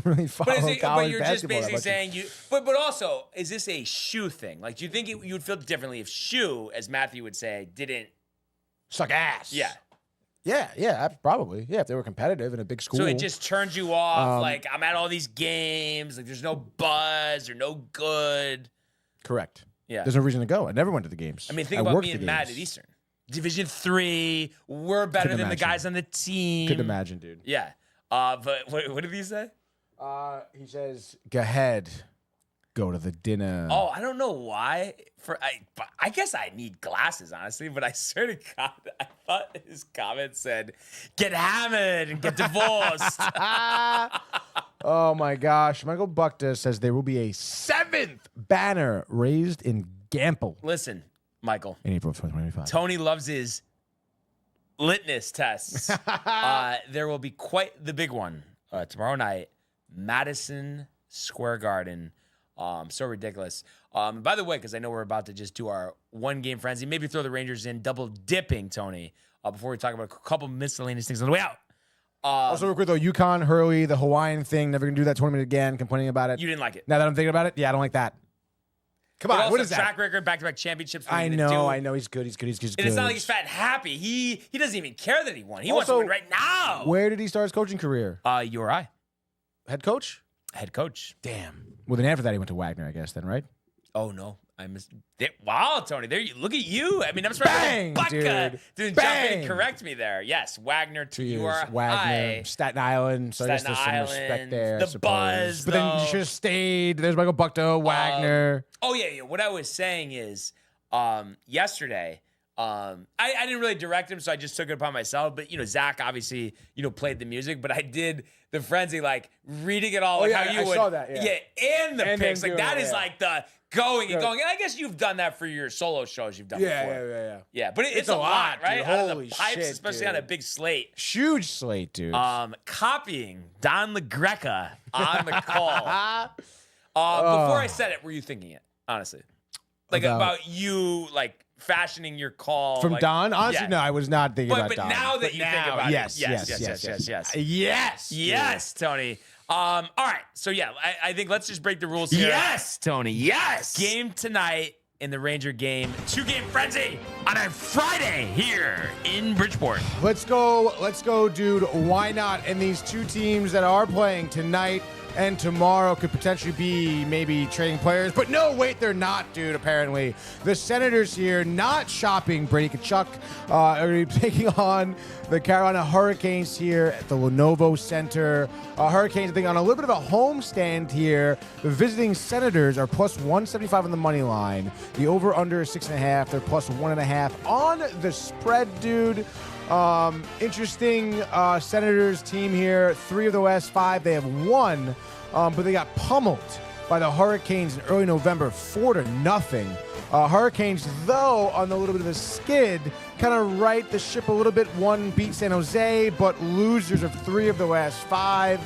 really follow college But you're just basketball that basically much. saying you. But also, is this a shoe thing? Like, do you think you would feel differently if shoe, as Matthew would say, didn't Suck ass. Yeah. Yeah, probably. Yeah, if they were competitive in a big school. So it just turns you off. Like, I'm at all these games. Like, there's no buzz or no good. Correct. Yeah. There's no reason to go. I never went to the games. I mean, think about worked me the and Matt games. at Eastern. Division III. We're better Couldn't than the imagine. guys on the team. Couldn't imagine, dude. Yeah. But what did he say? He says, "Go ahead, go to the dinner." Oh, I don't know why. But I guess I need glasses, honestly. But I swear to God, I thought his comment said, "Get hammered and get divorced." Oh my gosh. Michael Buchter says there will be a 7th banner raised in Gamble Listen, Michael. in April of 2025. Tony loves his litness tests. There will be quite the big one tomorrow night, Madison Square Garden. So ridiculous. By the way, because I know we're about to just do our one-game frenzy, maybe throw the Rangers in, double dipping, Tony, before we talk about a couple miscellaneous things on the way out. Also, real quick though, UConn, Hurley, the Hawaiian thing, never gonna do that tournament again, complaining about it. You didn't like it. Now that I'm thinking about it, yeah, I don't like that. Come But on, also what is that? track record, back-to-back championships. I know, he's good. And it's not like he's fat and happy. He doesn't even care that he won. He wants to Also, win right now. Where did he start his coaching career? URI. Head coach? Head coach. Damn. Well, then after that, he went to Wagner, I guess, then, right? Oh, no. I missed. Wow, Tony. There you look at you. I mean, I'm surprised Bang, Butka dude. didn't jump in Bang. and correct me there. Yes, Wagner 2 to years. URI. Wagner, Staten Island. So I guess Staten there's some respect Island, there. the I suppose. buzz, But then you though. should have stayed. There's Michael Buchter, Wagner. Oh, yeah. What I was saying is yesterday, I didn't really direct him, so I just took it upon myself. But, Zach obviously, played the music. But I did the frenzy, like, reading it all. like yeah, how you I would. saw that, yeah. And the And picks. then Like, doing that it, is yeah. like the going and going. And I guess you've done that for your solo shows you've done before. Yeah. Yeah, but it's a lot, right? dude. Out of Holy the pipes, shit, especially on a dude. big slate. Huge slate, dude. Copying Don LaGreca on the call. Before I said it, were you thinking it? Honestly, like about you, like fashioning your call From like, Don? Honestly, yeah. no, I was not thinking about But Don. now that you think about yes, it, yes. Yes, All right. So, yeah, I think let's just break the rules here. Yes, Tony. Yes. Game tonight in the Ranger game. 2-game frenzy on a Friday here in Bridgeport. Let's go, dude. Why not? And these two teams that are playing tonight and tomorrow could potentially be maybe trading players. But no, wait, they're not, dude, apparently. The Senators here, not shopping Brady Tkachuk, are going to be taking on the Carolina Hurricanes here at the Lenovo Center. Hurricanes, I think, on a little bit of a homestand here. The visiting Senators are plus 175 on the money line. The over-under is 6.5. They're plus 1.5 on the spread, dude. Interesting Senators team here. 3 of the last 5 they have won, but they got pummeled by the Hurricanes in early November, 4-0. Hurricanes, though, on a little bit of a skid, kind of right the ship a little bit. 1 beat San Jose, but losers of 3 of the last 5.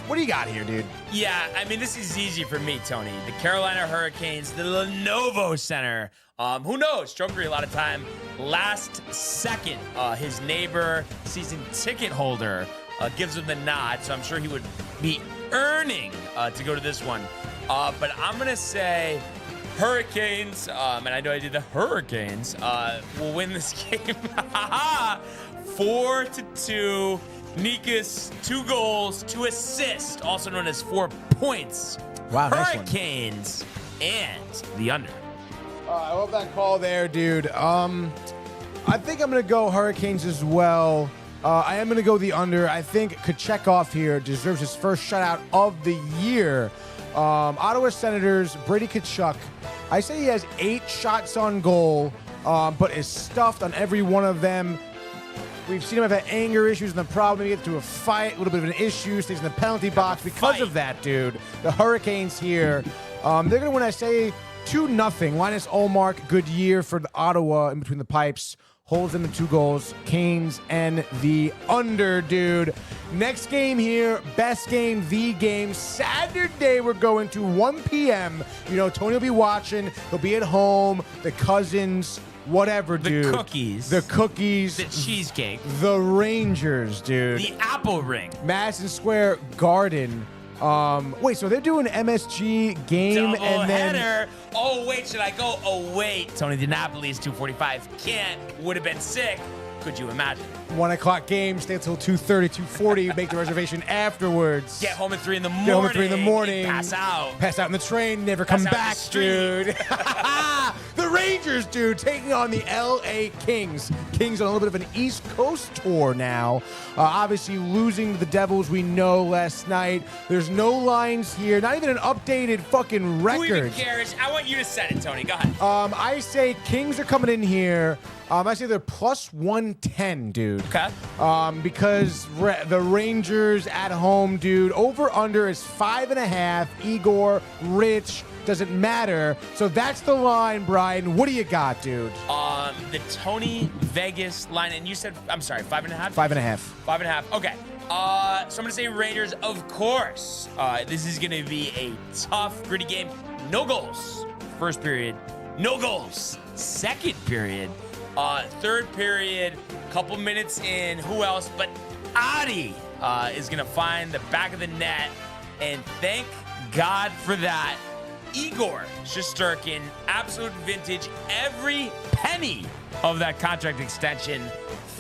What do you got here, dude? Yeah, I mean, this is easy for me, Tony. The Carolina Hurricanes, the Lenovo Center. Who knows? Jokery a lot of time. Last second, his neighbor, season ticket holder, gives him the nod, so I'm sure he would be earning to go to this one. But I'm going to say Hurricanes, and I know I did the Hurricanes, will win this game 4-2. Nikas, 2 goals, 2 assists, also known as 4 points. Wow, nice one. Hurricanes and the under. I love that call there, dude. I think I'm going to go Hurricanes as well. I am going to go the under. I think Kochetkov here deserves his first shutout of the year. Ottawa Senators, Brady Tkachuk. I say he has 8 shots on goal, but is stuffed on every one of them. We've seen him have anger issues, and the problem, he gets to a fight, a little bit of an issue, stays in the penalty box because of that, dude. The Hurricanes here, they're going to win, I say, 2-0. Linus Ullmark, good year for the Ottawa in between the pipes. Holds them to 2 goals. Canes and the under, dude. Next game here, best game, the game. Saturday, we're going to 1 p.m. You know, Tony will be watching. He'll be at home. The Cousins, whatever, dude. The cookies. The cookies. The cheesecake. The Rangers, dude. The apple ring. Madison Square Garden. Wait, so they're doing MSG game Double and then header. Oh, wait, should I go? Oh, wait. Tony DiNapoli's 2:45. Can't. Would have been sick. Could you imagine? 1 o'clock game, stay until 2:30, 2:40, make the reservation afterwards. Get home at 3 in the morning. Get home at 3 in the morning. Pass out. Pass out in the train, never come back, dude. The Rangers, dude, taking on the LA Kings. Kings on a little bit of an East Coast tour now. Obviously losing to the Devils, we know, last night. There's no lines here, not even an updated fucking record. Who even cares? I want you to set it, Tony. Go ahead. I say Kings are coming in here. I say they're plus 110, dude. Okay. Because the Rangers at home, dude. Over under is 5.5. Igor, Rich, doesn't matter. So that's the line, Brian. What do you got, dude? The Tony Vegas line, and you said, I'm sorry, 5.5? 5.5. 5.5. Okay. So I'm gonna say Rangers, of course. This is gonna be a tough, gritty game. No goals. First period. No goals. Second period. Third period, couple minutes in, who else but Adi is going to find the back of the net, and thank God for that. Igor Shesterkin, absolute vintage, every penny of that contract extension,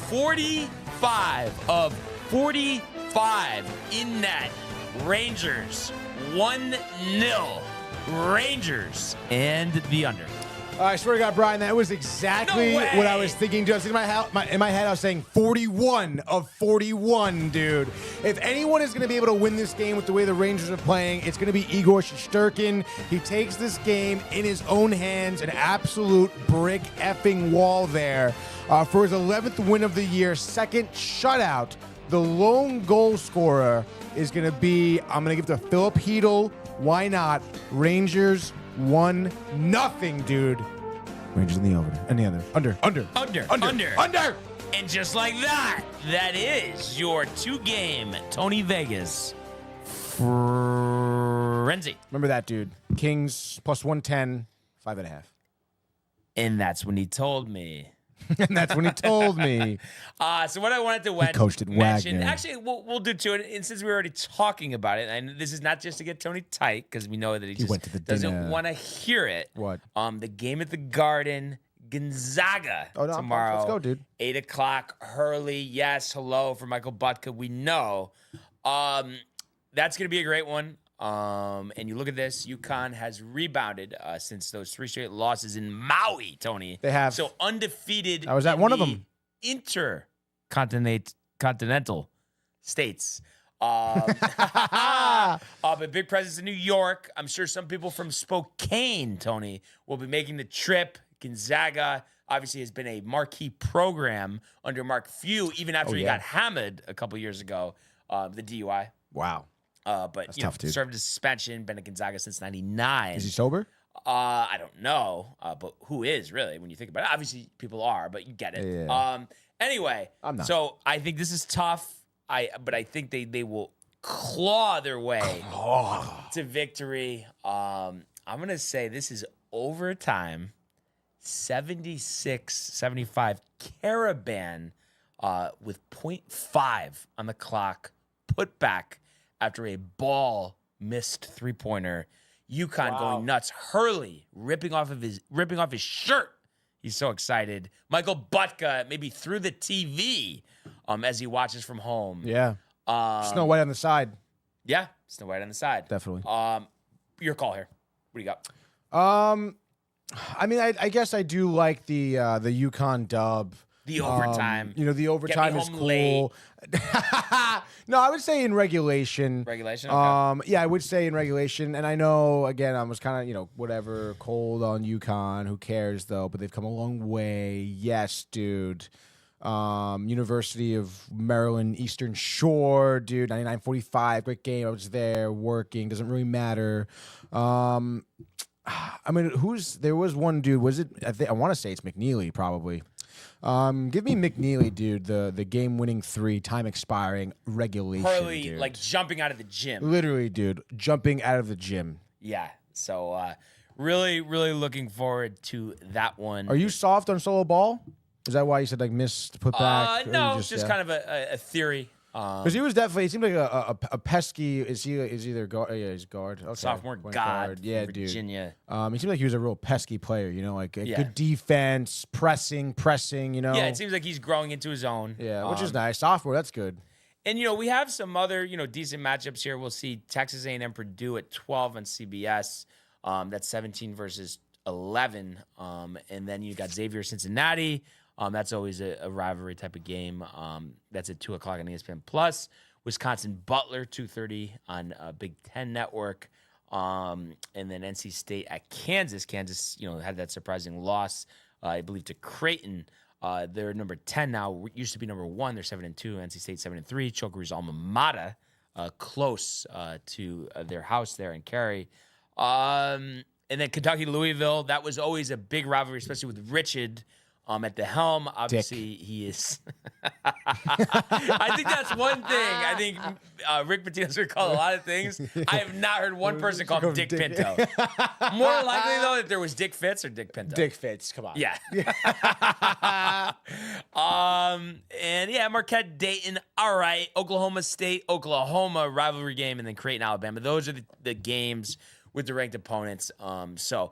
45 of 45 in net. Rangers, 1-0. Rangers and the under. I swear to God, Brian, that was exactly what I was thinking. Dude, I was in my head, I was saying 41 of 41, dude. If anyone is going to be able to win this game with the way the Rangers are playing, it's going to be Igor Shesterkin. He takes this game in his own hands, an absolute brick effing wall there. For his 11th win of the year, second shutout, the lone goal scorer is going to be, I'm going to give it to Philip Hedl. Why not? Rangers 1-0, dude. Rangers in the over and the under. Under. And just like that, that is your 2-game Tony Vegas frenzy. Remember that, dude. Kings plus 110, 5.5. And that's when he told me And that's when he told me. So what I wanted to coached at mention, Wagner. actually, we'll do two. And since we're already talking about it, and this is not just to get Tony tight, because we know that he just went to the doesn't dinner. want to hear it. What? The game at the Garden, Gonzaga tomorrow. Let's go, dude. 8 o'clock, Hurley. Yes, hello for Michael Butka. We know. That's going to be a great one. And you look at this, UConn has rebounded since those 3 straight losses in Maui, Tony. They have. So undefeated. I was at one of them. Intercontinental states. But big presence in New York. I'm sure some people from Spokane, Tony, will be making the trip. Gonzaga obviously has been a marquee program under Mark Few, even after he got hammered a couple years ago, the DUI. Wow. But That's tough, dude. served a suspension, been at Gonzaga since '99. Is he sober? I don't know, but who is really when you think about it? Obviously, people are, but you get it. Yeah. Anyway, I'm not. So I think this is tough. But I think they will claw their way to victory. I'm gonna say this is overtime, 76-75 Caravan, with 0.5 on the clock, put back after a ball missed 3-pointer. UConn going nuts. Hurley ripping off his shirt. He's so excited. Michael Butka maybe through the TV as he watches from home. Yeah. Snow White on the side. Yeah, Snow White on the side. Definitely. Your call here. What do you got? I mean, I guess I do like the UConn dub. The overtime. The overtime is home cool. late. No, I would say in regulation. Regulation? Okay. Yeah, I would say in regulation. And I know, again, I was kind of, whatever, cold on UConn. Who cares, though? But they've come a long way. Yes, dude. University of Maryland Eastern Shore, dude, 99-45, great game. I was there working. Doesn't really matter. I mean, there was one dude, was it? I want to say it's McNeely, probably. Give me McNeely, dude. The game-winning 3, time expiring, regulation. Hurley, dude. like jumping out of the gym. Literally, dude, jumping out of the gym. Yeah. So really, really looking forward to that one. Are you soft on solo ball? Is that why you said missed put back? No, just kind of a theory. Because he was definitely, he seemed like a pesky. Is he either guard? Yeah, he's guard. Okay. Sophomore Point guard. Yeah, Virginia. dude. He seemed like he was a real pesky player. Good defense, pressing. Yeah, it seems like he's growing into his own. Yeah, which is nice. Sophomore, that's good. And we have some other decent matchups here. We'll see Texas A&M Purdue at 12 on CBS. That's 17 versus 11. And then you got Xavier Cincinnati. That's always a rivalry type of game. That's at 2 o'clock on ESPN Plus. Wisconsin Butler 2:30 on Big Ten Network. And then NC State at Kansas. Kansas, had that surprising loss, I believe, to Creighton. They're number 10 now. Used to be number 1. They're 7-2. NC State 7-3. Chokery's alma mater, close to their house there in Cary. And then Kentucky Louisville. That was always a big rivalry, especially with Richard. At the helm, obviously he is. I think that's one thing. I think Rick Pitino's going to call a lot of things. I have not heard one person call him Dick Pinto. More likely though that there was Dick Fitz or Dick Pinto. Dick Fitz, come on. Yeah. And yeah, Marquette, Dayton. All right, Oklahoma State, Oklahoma rivalry game, and then Creighton, Alabama. Those are the games with the ranked opponents. So,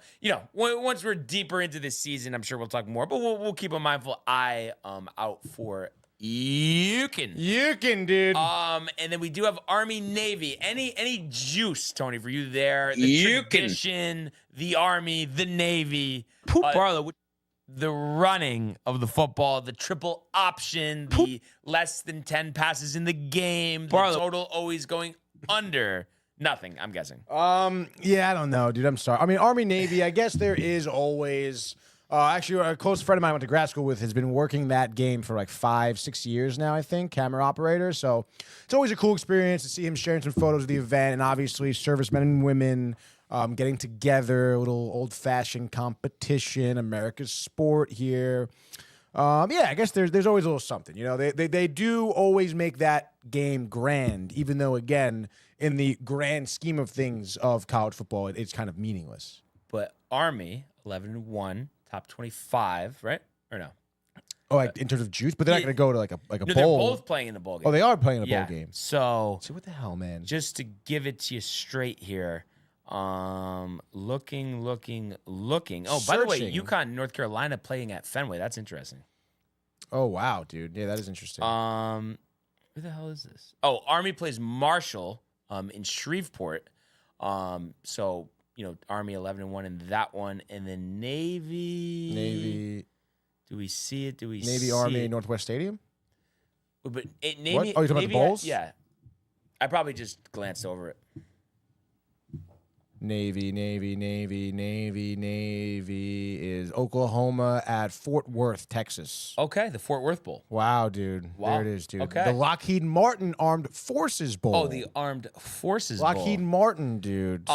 once we're deeper into this season, I'm sure we'll talk more, but we'll keep a mindful eye out for UConn, dude. And then we do have Army Navy. Any juice, Tony, for you there? The tradition, the Army, the Navy. Barlow. The running of the football, the triple option, the less than 10 passes in the game, the total always going under. Nothing, I'm guessing. Yeah, I don't know, dude. I'm sorry. I mean, Army Navy, I guess there is always actually a close friend of mine I went to grad school with has been working that game for like 5-6 years now, I think, camera operator. So it's always a cool experience to see him sharing some photos of the event, and obviously servicemen and women getting together, a little old-fashioned competition, America's sport here. Yeah, I guess there's always a little something. They do always make that game grand, even though, again, in the grand scheme of things of college football, it's kind of meaningless. But Army, 11-1, top 25, right? Or no? Oh, like in terms of juice, but they're not going to go to like a No, bowl. they're both playing in the bowl game. Oh, they are playing a bowl game. So what the hell, man? just to give it to you straight here, looking. Oh, by the way, Searching. UConn, North Carolina playing at Fenway. That's interesting. Oh, wow, dude. Yeah, that is interesting. Who the hell is this? Oh, Army plays Marshall in Shreveport. So, Army 11-1 in that one. And then Navy. Do we see it? Navy, Army, Northwest Stadium? But Navy. What? Oh, you're talking about the bowls? Yeah. I probably just glanced over it. Navy is Oklahoma at Fort Worth, Texas. Okay, the Fort Worth Bowl. Wow, dude. Wow. There it is, dude. Okay. The Lockheed Martin Armed Forces Bowl. Oh, the Armed Forces Bowl. Lockheed Martin, dude.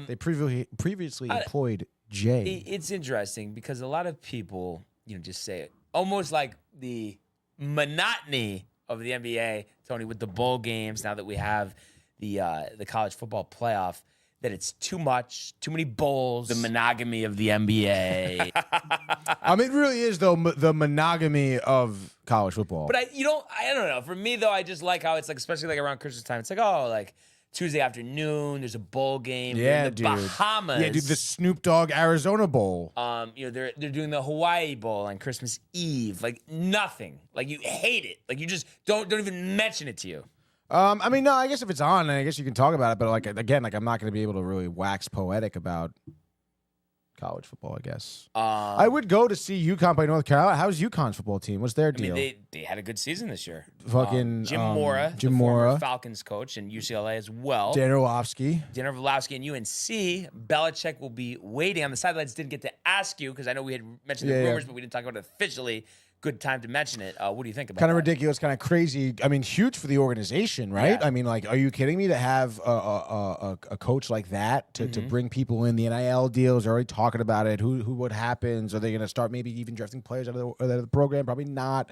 They previously employed Jay. It's interesting because a lot of people, just say it almost like the monotony of the NBA, Tony, with the bowl games. Now that we have the college football playoff, that it's too much, too many bowls. The monogamy of the NBA. It really is though the monogamy of college football. But I don't know. For me though, I just like how it's like, especially like around Christmas time. It's like, oh, like Tuesday afternoon, there's a bowl game. Yeah, in the dude. Bahamas. Yeah, dude. The Snoop Dogg Arizona Bowl. They're doing the Hawaii Bowl on Christmas Eve. Like nothing. Like you hate it. Like you just don't even mention it to you. No, I guess if it's on, I guess you can talk about it. But like again, like I'm not going to be able to really wax poetic about college football. I guess I would go to see UConn play North Carolina. How's UConn's football team? What's their deal? They had a good season this year. Fucking Jim Mora, Jim the former Mora, Falcons coach, and UCLA as well. Dan Orlovsky, and UNC. Belichick will be waiting on the sidelines. Didn't get to ask you because I know we had mentioned the rumors, but we didn't talk about it officially. Good time to mention it. What do you think about kind of that? ridiculous, kind of crazy. Huge for the organization, right? Yeah. Like, are you kidding me? To have a coach like that to bring people in, the NIL deals, they're already talking about it. What happens? Are they going to start maybe even drafting players out of the program? Probably not.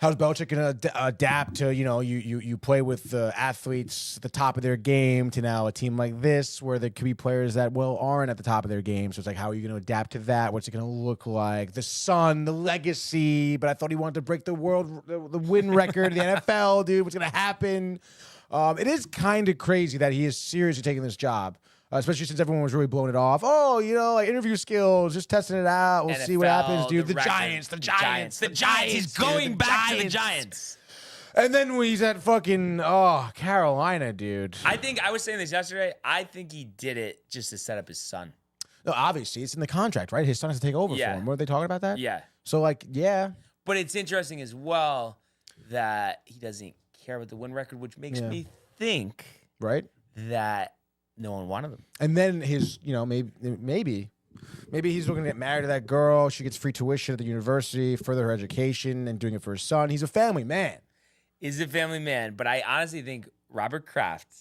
How's Belichick going to adapt to, you play with athletes at the top of their game to now a team like this where there could be players that, aren't at the top of their game. So it's like, how are you going to adapt to that? What's it going to look like? The son, the legacy. But I thought he wanted to break the win record, the NFL, dude. What's going to happen? It is kind of crazy that he is seriously taking this job. Especially since everyone was really blowing it off. Oh, like interview skills, just testing it out. We'll see what happens, dude. The Giants. He's going back to the Giants. And then when he's at fucking Carolina, dude. I was saying this yesterday. I think he did it just to set up his son. No, obviously it's in the contract, right? His son has to take over for him. Weren't they talking about that? Yeah. So yeah. But it's interesting as well that he doesn't care about the win record, which makes me think that no one wanted him. And then his, maybe he's looking to get married to that girl. She gets free tuition at the university, further her education, and doing it for his son. He's a family man. He's a family man, but I honestly think Robert Kraft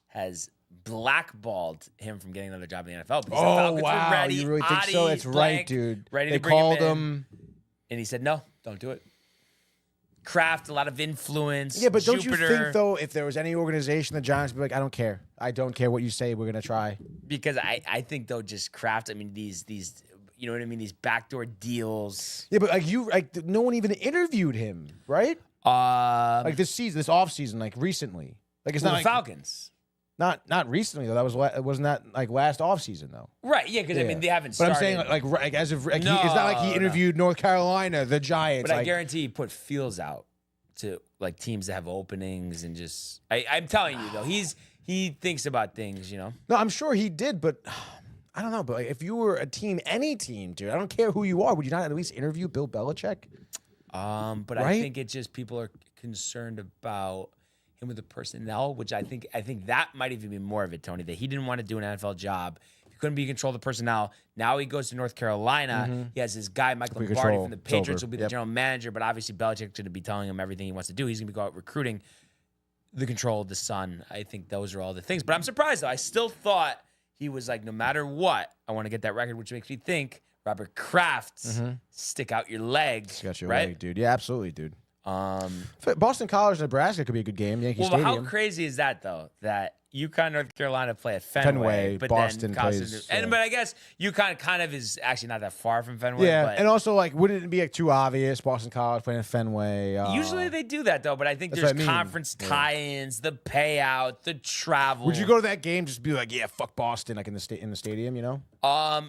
has blackballed him from getting another job in the NFL. Because the Falcons were ready. You really think so? That's right, dude. Ready they to bring called him, and he said, "No, don't do it." Kraft, a lot of influence. Yeah, but don't Jupiter. you think though, if there was any organization, the Giants would be like, I don't care. I don't care what you say. We're gonna try. Because I think though, just Kraft. I mean, these you know what I mean? These backdoor deals. Yeah, but no one even interviewed him, right? Like this season, this off season, like recently. Like it's not the like, Falcons. Not recently though. Wasn't that like last off season though? Right. Yeah. Because I mean they haven't But started. I'm saying like as of it's not like he interviewed North Carolina, the Giants. But I guarantee he put feels out to like teams that have openings and just. I'm telling you though, he thinks about things. No, I'm sure he did, but. I don't know, but like, if you were a team, any team, dude, I don't care who you are, would you not at least interview Bill Belichick? But right? I think it's just people are concerned about him with the personnel, which I think that might even be more of it, Tony, that he didn't want to do an NFL job. He couldn't be in control of the personnel. Now he goes to North Carolina. He has his guy, Michael Lombardi from the Patriots, will be the general manager, but obviously Belichick's going to be telling him everything he wants to do. He's going to be out recruiting, the control of the son. I think those are all the things. But I'm surprised, though. I still thought he was like, no matter what, I want to get that record, which makes me think Robert Kraft's stick out your legs. Got your right? leg, dude. Yeah, absolutely, dude. Boston College, Nebraska could be a good game. Yankee Stadium. How crazy is that, though? That UConn, North Carolina play at Fenway, but Boston then plays, but I guess UConn kind of is actually not that far from Fenway. Yeah, but and also like, wouldn't it be like too obvious? Boston College playing at Fenway. Usually they do that though, but I think That's there's what I mean. conference tie-ins, the payout, the travel. Would you go to that game just be like, yeah, fuck Boston, like in the stadium, you know?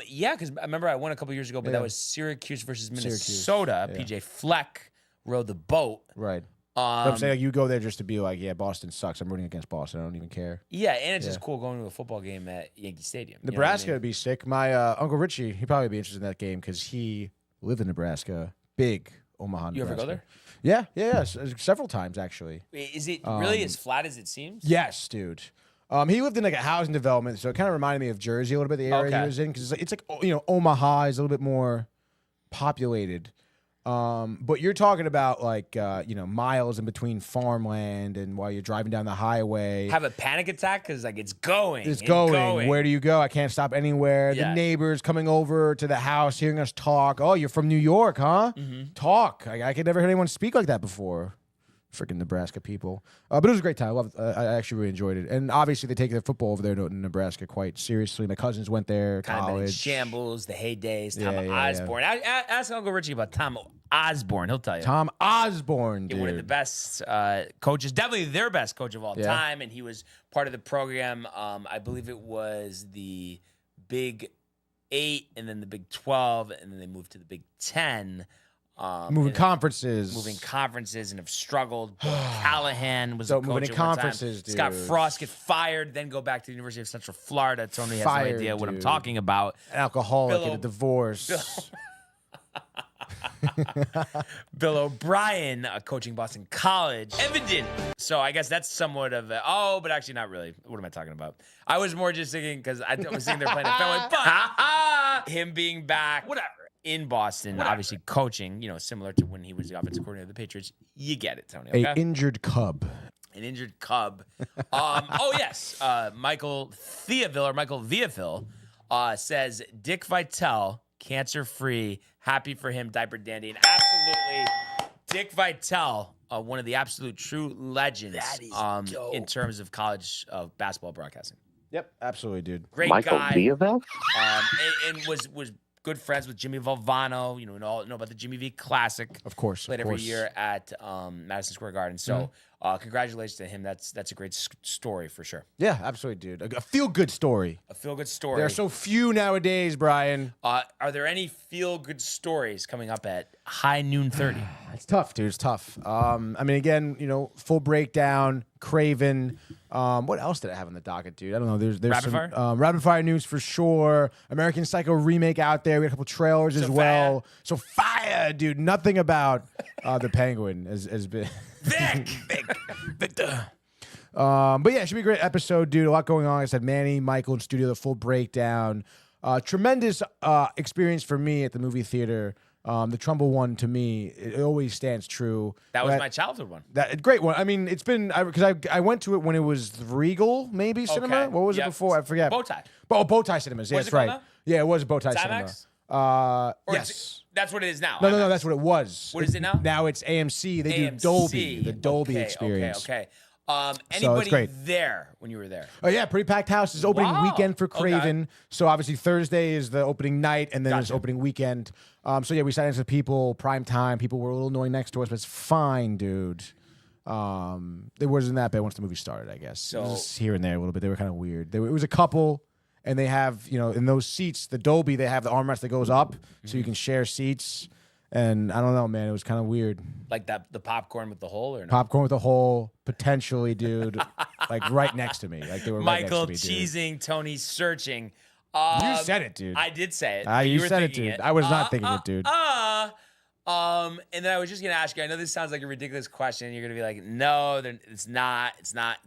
Yeah, because I remember I won a couple years ago, but that was Syracuse versus Minnesota. Yeah. PJ Fleck rode the boat. Right. But I'm saying like, you go there just to be like, yeah, Boston sucks. I'm rooting against Boston. I don't even care. Yeah, and it's just cool going to a football game at Yankee Stadium. Nebraska would be sick. My Uncle Richie, he'd probably be interested in that game because he lived in Nebraska. Big Omaha, You Nebraska. ever go there? Yeah, several times actually. Is it really as flat as it seems? Yes, dude. He lived in like a housing development, so it kind of reminded me of Jersey a little bit, the area he was in, because it's like Omaha is a little bit more populated. But you're talking about like miles in between farmland, and while you're driving down the highway, Have a panic attack because like it's going. it's going. Where do you go? I can't stop anywhere. Yeah. The neighbors coming over to the house, hearing us talk. Oh, you're from New York, huh? Talk. I could never hear anyone speak like that before. Freaking Nebraska people. But it was a great time. I actually really enjoyed it. And obviously they take their football over there to Nebraska quite seriously. My cousins went there, Kind of been in college. shambles, the heydays, Tom Yeah, Osborne. Ask Uncle Richie about Tom Osborne. He'll tell you. Tom Osborne, dude. One of the best coaches, definitely their best coach of all Yeah. time, and he was part of the program. I believe it was the Big 8, and then the Big 12, and then they moved to the Big 10. Moving conferences. And have struggled. Bill Callahan was So a coach moving at in one conferences, time. Scott dude. Frost get fired, then go back to the University of Central Florida. Tony has no Fired, idea what I'm dude. talking about. Alcoholic, Bill get a divorce. Bill O'Brien coaching Boston College. Evident. So I guess that's somewhat of a, but actually not really. What am I talking about? I was more just thinking because I was thinking they're playing at Fenway, but him being back in Boston, obviously coaching, similar to when he was the offensive coordinator of the Patriots. You get it, Tony. Okay? A injured Cub. An injured Cub. Yes. Michael Viaville says Dick Vitale, cancer-free, happy for him, diaper dandy. And absolutely, Dick Vitale, one of the absolute true legends in terms of college basketball broadcasting. Yep, absolutely, dude. Great Michael guy. Viaville? And was good friends with Jimmy Valvano. Know about the Jimmy V Classic. Of course. Played every year at Madison Square Garden. So congratulations to him. That's a great story for sure. Yeah, absolutely, dude. A feel-good story. A feel-good story. There are so few nowadays, Brian. Are there any feel-good stories coming up at high noon 30? It's tough, dude. It's tough. Again, full breakdown, Craven. What else did I have on the docket, dude? I don't know. There's Rapid some fire? rapid fire news for sure. American Psycho remake out there. We had a couple trailers as well. So fire, dude. Nothing about the Penguin has been. Victor. But yeah, it should be a great episode, dude. A lot going on. Like I said, Manny, Michael in studio, the full breakdown. Tremendous experience for me at the movie theater. The Trumbull one, to me, it always stands true. That was my childhood one. That great one. I mean, it's been because I went to it when it was Regal, maybe cinema. Okay. What was it before? I forget. Bowtie. Bowtie Cinemas. Yeah, Was that's it called right. that? Yeah, it was Bowtie IMAX? Cinema. Or Yes. That's what it is now. No, that's what it was. What is it now? Now it's AMC. They do Dolby, the Dolby experience. Okay. it's Anybody great. there when you were there? Oh yeah, pretty packed house. It's opening Wow. weekend for Okay. Craven. So obviously Thursday is the opening night, and then it's opening weekend. So yeah, we sat next to people, prime time. People were a little annoying next to us, but it's fine, dude. It wasn't that bad once the movie started, I guess. So, it was just here and there a little bit. They were kind of weird. It was a couple, and they have, in those seats, the Dolby, they have the armrest that goes up, so you can share seats. And I don't know, man. It was kind of weird. Like the popcorn with the hole or no? Popcorn with a hole, potentially, dude. Like right next to me. Like they were Michael right next to me, dude. cheesing, Tony searching. You said it, dude. I did say it. You You were said it, thinking dude. I was not thinking it, dude. And then I was just gonna ask you. I know this sounds like a ridiculous question. You're gonna be like, no, it's not. It's not.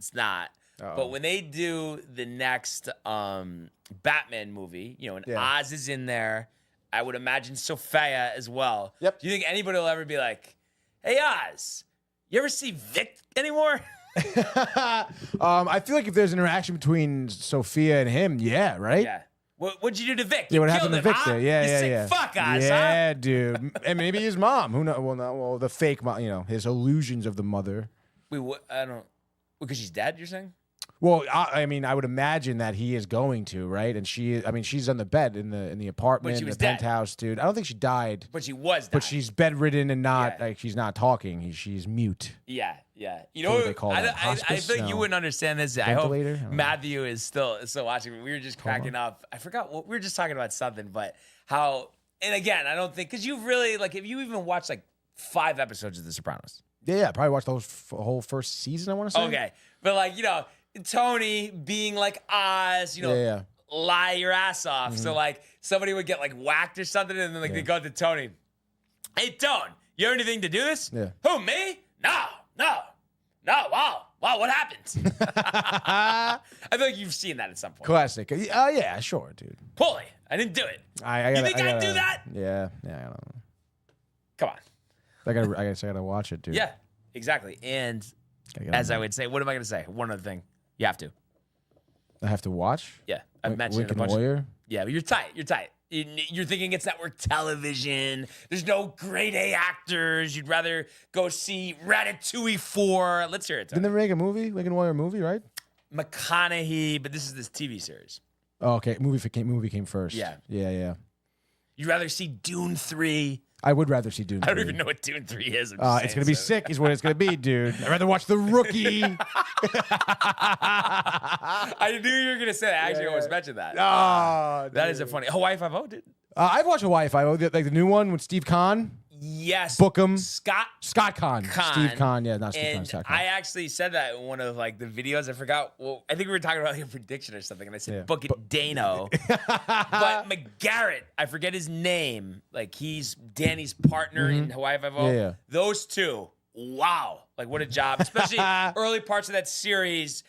Uh-oh. But when they do the next Batman movie, and Oz is in there, I would imagine Sophia as well. Yep. Do you think anybody will ever be like, hey, Oz, you ever see Vic anymore? I feel like if there's an interaction between Sophia and him, yeah, right? Yeah. What'd you do to Vic? Yeah, You what happened to killed him, Victor? huh? Yeah, You yeah, sick yeah. Fuck, Oz, yeah, dude. And maybe his mom. Who knows? Well, the fake mom. His illusions of the mother. Wait, what? I don't. Because she's dead. You're saying? Well, I mean, I would imagine that he is going to, right? And she's on the bed in the apartment, she was the dead. penthouse, dude. I don't think she died, But she was. but dying. she's bedridden and not Yeah. like she's not talking. She's mute. Yeah, yeah. You What know, do they call that? I Hospice? think you No. wouldn't understand this. I Ventilator? I hope don't know. Matthew is still watching. We were just cracking up. I forgot what we were just talking about something, but how. And again, I don't think because you've really like if you even watched like 5 episodes of The Sopranos. Yeah, I probably watched the whole first season. I want to say. Okay, but like Tony being like Oz, Yeah. lie your ass off. So like somebody would get like whacked or something, and then like they go to Tony. Hey, Tone, you have anything to do this? Yeah. Who, me? No. Wow, what happened? I feel like you've seen that at some point. Classic. Yeah, sure, dude. Pulley, I didn't do it. I You think I'd do that? Yeah, I don't know. Come on. I guess I gotta watch it, dude. Yeah, exactly. And as I would say, what am I going to say? One other thing. You have to. I have to watch. Yeah, I've mentioned it a Lincoln bunch. Warrior. Yeah, but you're tight. You're thinking it's network television. There's no grade A actors. You'd rather go see Ratatouille 4. Let's hear it. Didn't they make a movie? Lincoln Warrior movie, right? McConaughey, but this is this TV series. Oh, okay. Movie came first. Yeah. Yeah. You'd rather see Dune 3. I would rather see Dune. I don't 3. even know what Dune 3 is. It's gonna be sick, is what it's gonna be, dude. I'd rather watch The Rookie. I knew you were going to say that. I actually almost mentioned that. Oh, That is a funny. Hawaii Five-0, dude. I've watched Hawaii Five-0, like the new one with Steve Kahn. Yes. Bookham. Scott Kahn. Steve Kahn. Yeah, not Steve Kahn. And Scott Kahn. I actually said that in one of like the videos. I forgot. Well, I think we were talking about like a prediction or something, and I said book it, Dano. But McGarrett, I forget his name. Like he's Danny's partner in Hawaii Five-0. Yeah. Those two. Wow. Like what a job, especially early parts of that series.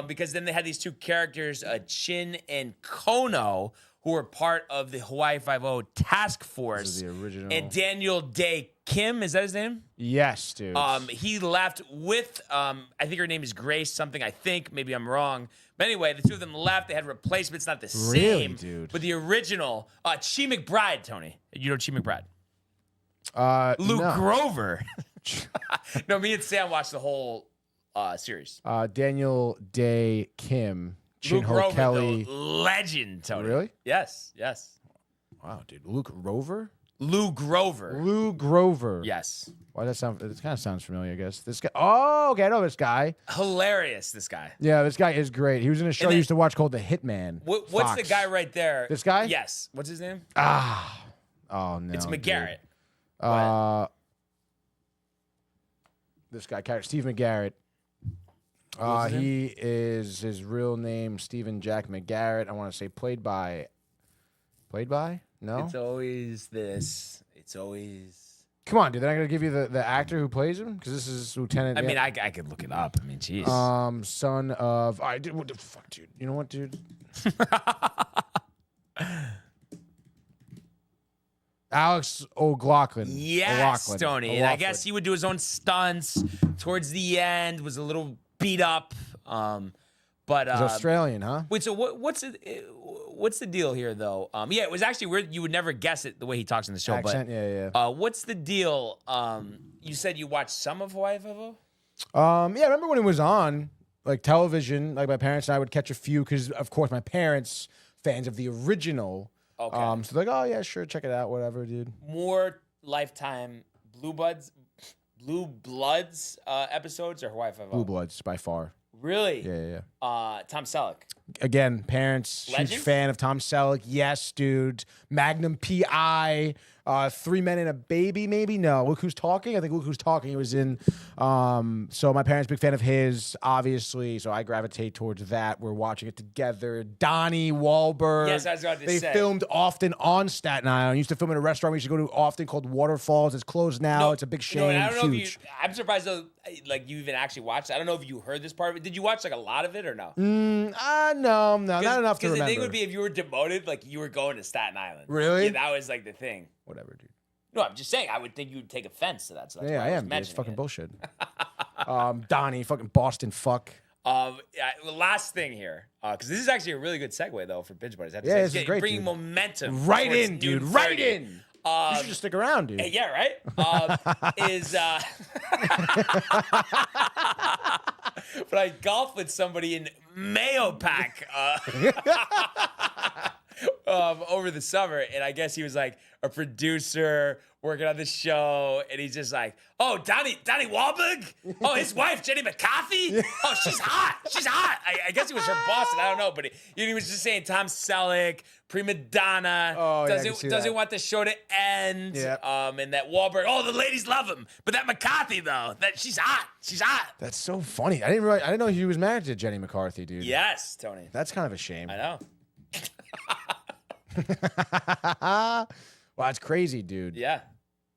Because then they had these two characters, Chin and Kono, who were part of the Hawaii Five-0 task force. This is the original. And Daniel Day Kim, is that his name? Yes, dude. He left with, I think her name is Grace something, I think. Maybe I'm wrong. But anyway, the two of them left. They had replacements, not the Really, same. dude? But the original, Chi McBride, Tony. You know Chi McBride? Luke no. Grover. No, me and Sam watched the whole series. Daniel Day Kim. Chin Luke Ho Grover, Kelly. the legend, Tony. Really? Yes. Wow, dude. Luke Rover? Lou Grover. Lou Grover. Yes. Why does that sound? It kind of sounds familiar, I guess. This guy. Oh, okay. I know this guy. Hilarious, this guy. Yeah, this guy is great. He was in a show I then- used to watch called The Hitman. What's Fox. the guy right there? This guy? Yes. What's his name? Oh, no. It's dude. McGarrett. This guy, Steve McGarrett. What's his He is his real name, Stephen Jack McGarrett. I want to say played by. No. It's always this. It's always. Come on, dude. They're not gonna give you the actor who plays him because this is Lieutenant. I mean, I could look it up. I mean, jeez. Son of. I did. What the fuck, dude? You know what, dude? Alex O'Loughlin. Yes, O'Loughlin. Tony. And I guess he would do his own stunts towards the end. Was a little beat up. But He's Australian, huh? wait. So what's the deal here, though? Yeah, it was actually weird. You would never guess it the way he talks in the show. Accent, but yeah. what's the deal? You said you watched some of Hawaii Five-0? Yeah, I remember when it was on, like television. Like my parents and I would catch a few because, of course, my parents fans of the original. Okay. So they're like, oh yeah, sure, check it out, whatever, dude. More Lifetime Blue Bloods episodes or Hawaii Five-0? Blue Bloods by far. Really? Yeah. Tom Selleck. Again, parents, Legend? huge fan of Tom Selleck. Yes, dude. Magnum PI. 3 Men and a Baby, maybe? No. Look Who's Talking? I think Look Who's Talking. He was in. So my parents, big fan of his, obviously. So I gravitate towards that. We're watching it together. Donnie Wahlberg. Yes, I was about to they say. filmed often on Staten Island. Used to film in a restaurant we used to go to often called Waterfalls. It's closed now. It's a big shame. And I don't know Huge. if you. I'm surprised though. Like you even actually watched it. I don't know if you heard this part of it. Did you watch like a lot of it or no? No, not enough to Because remember. the thing would be if you were demoted, like you were going to Staten Island. Really? Yeah, that was like the thing. Whatever, dude. No, I'm just saying. I would think you would take offense to that. So that's Yeah, why I was am. Dude. It's mentioning fucking it. bullshit. Donnie, fucking Boston fuck. Last thing here, because this is actually a really good segue though for Binge Buddies. I have to Yeah, say. this is great, Bringing dude. momentum Right towards in, dude. Dune Right 30. in. You should just stick around, dude. Yeah, right. but I golfed with somebody in Mayo Pack over the summer, and I guess he was like a producer working on the show, and he's just like, "Oh, Donnie Wahlberg? Oh, his wife Jenny McCarthy? Oh, she's hot. She's hot." I guess he was from Boston. I don't know, but he was just saying Tom Selleck, prima donna, doesn't want the show to end. Yeah. And that Wahlberg, oh, the ladies love him, but that McCarthy though, that she's hot. She's hot. That's so funny. I didn't know he was married to Jenny McCarthy, dude. Yes, Tony. That's kind of a shame. I know. Wow, it's crazy, dude. Yeah.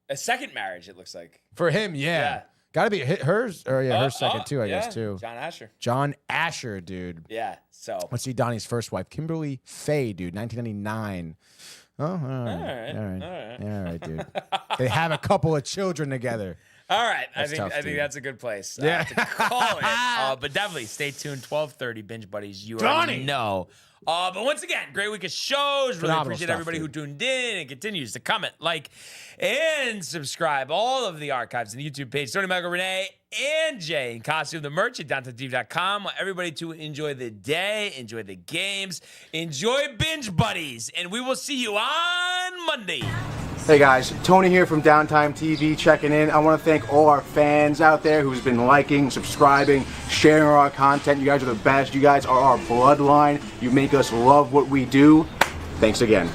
A second marriage, it looks like. For him, yeah. Gotta be hers, or her second too, I guess, too. John Asher. John Asher, dude. Yeah, so. Let's see Donnie's first wife, Kimberly Faye, dude, 1999. Oh, all right, dude. They have a couple of children together. All right, I think dude. that's a good place Yeah. to call it. But definitely stay tuned, 12:30, Binge Buddies. You already know. But once again, great week of shows. Really Phenomenal appreciate stuff, everybody dude. who tuned in and continues to comment, like, and subscribe. All of the archives on the YouTube page. Tony, Michael, Renee, and Jay in costume. The merch at DownToTV.com. Want everybody to enjoy the day, enjoy the games, enjoy Binge Buddies, and we will see you on Monday. Hey guys, Tony here from Downtime TV checking in. I want to thank all our fans out there who's been liking, subscribing, sharing our content. You guys are the best. You guys are our bloodline. You make us love what we do. Thanks again.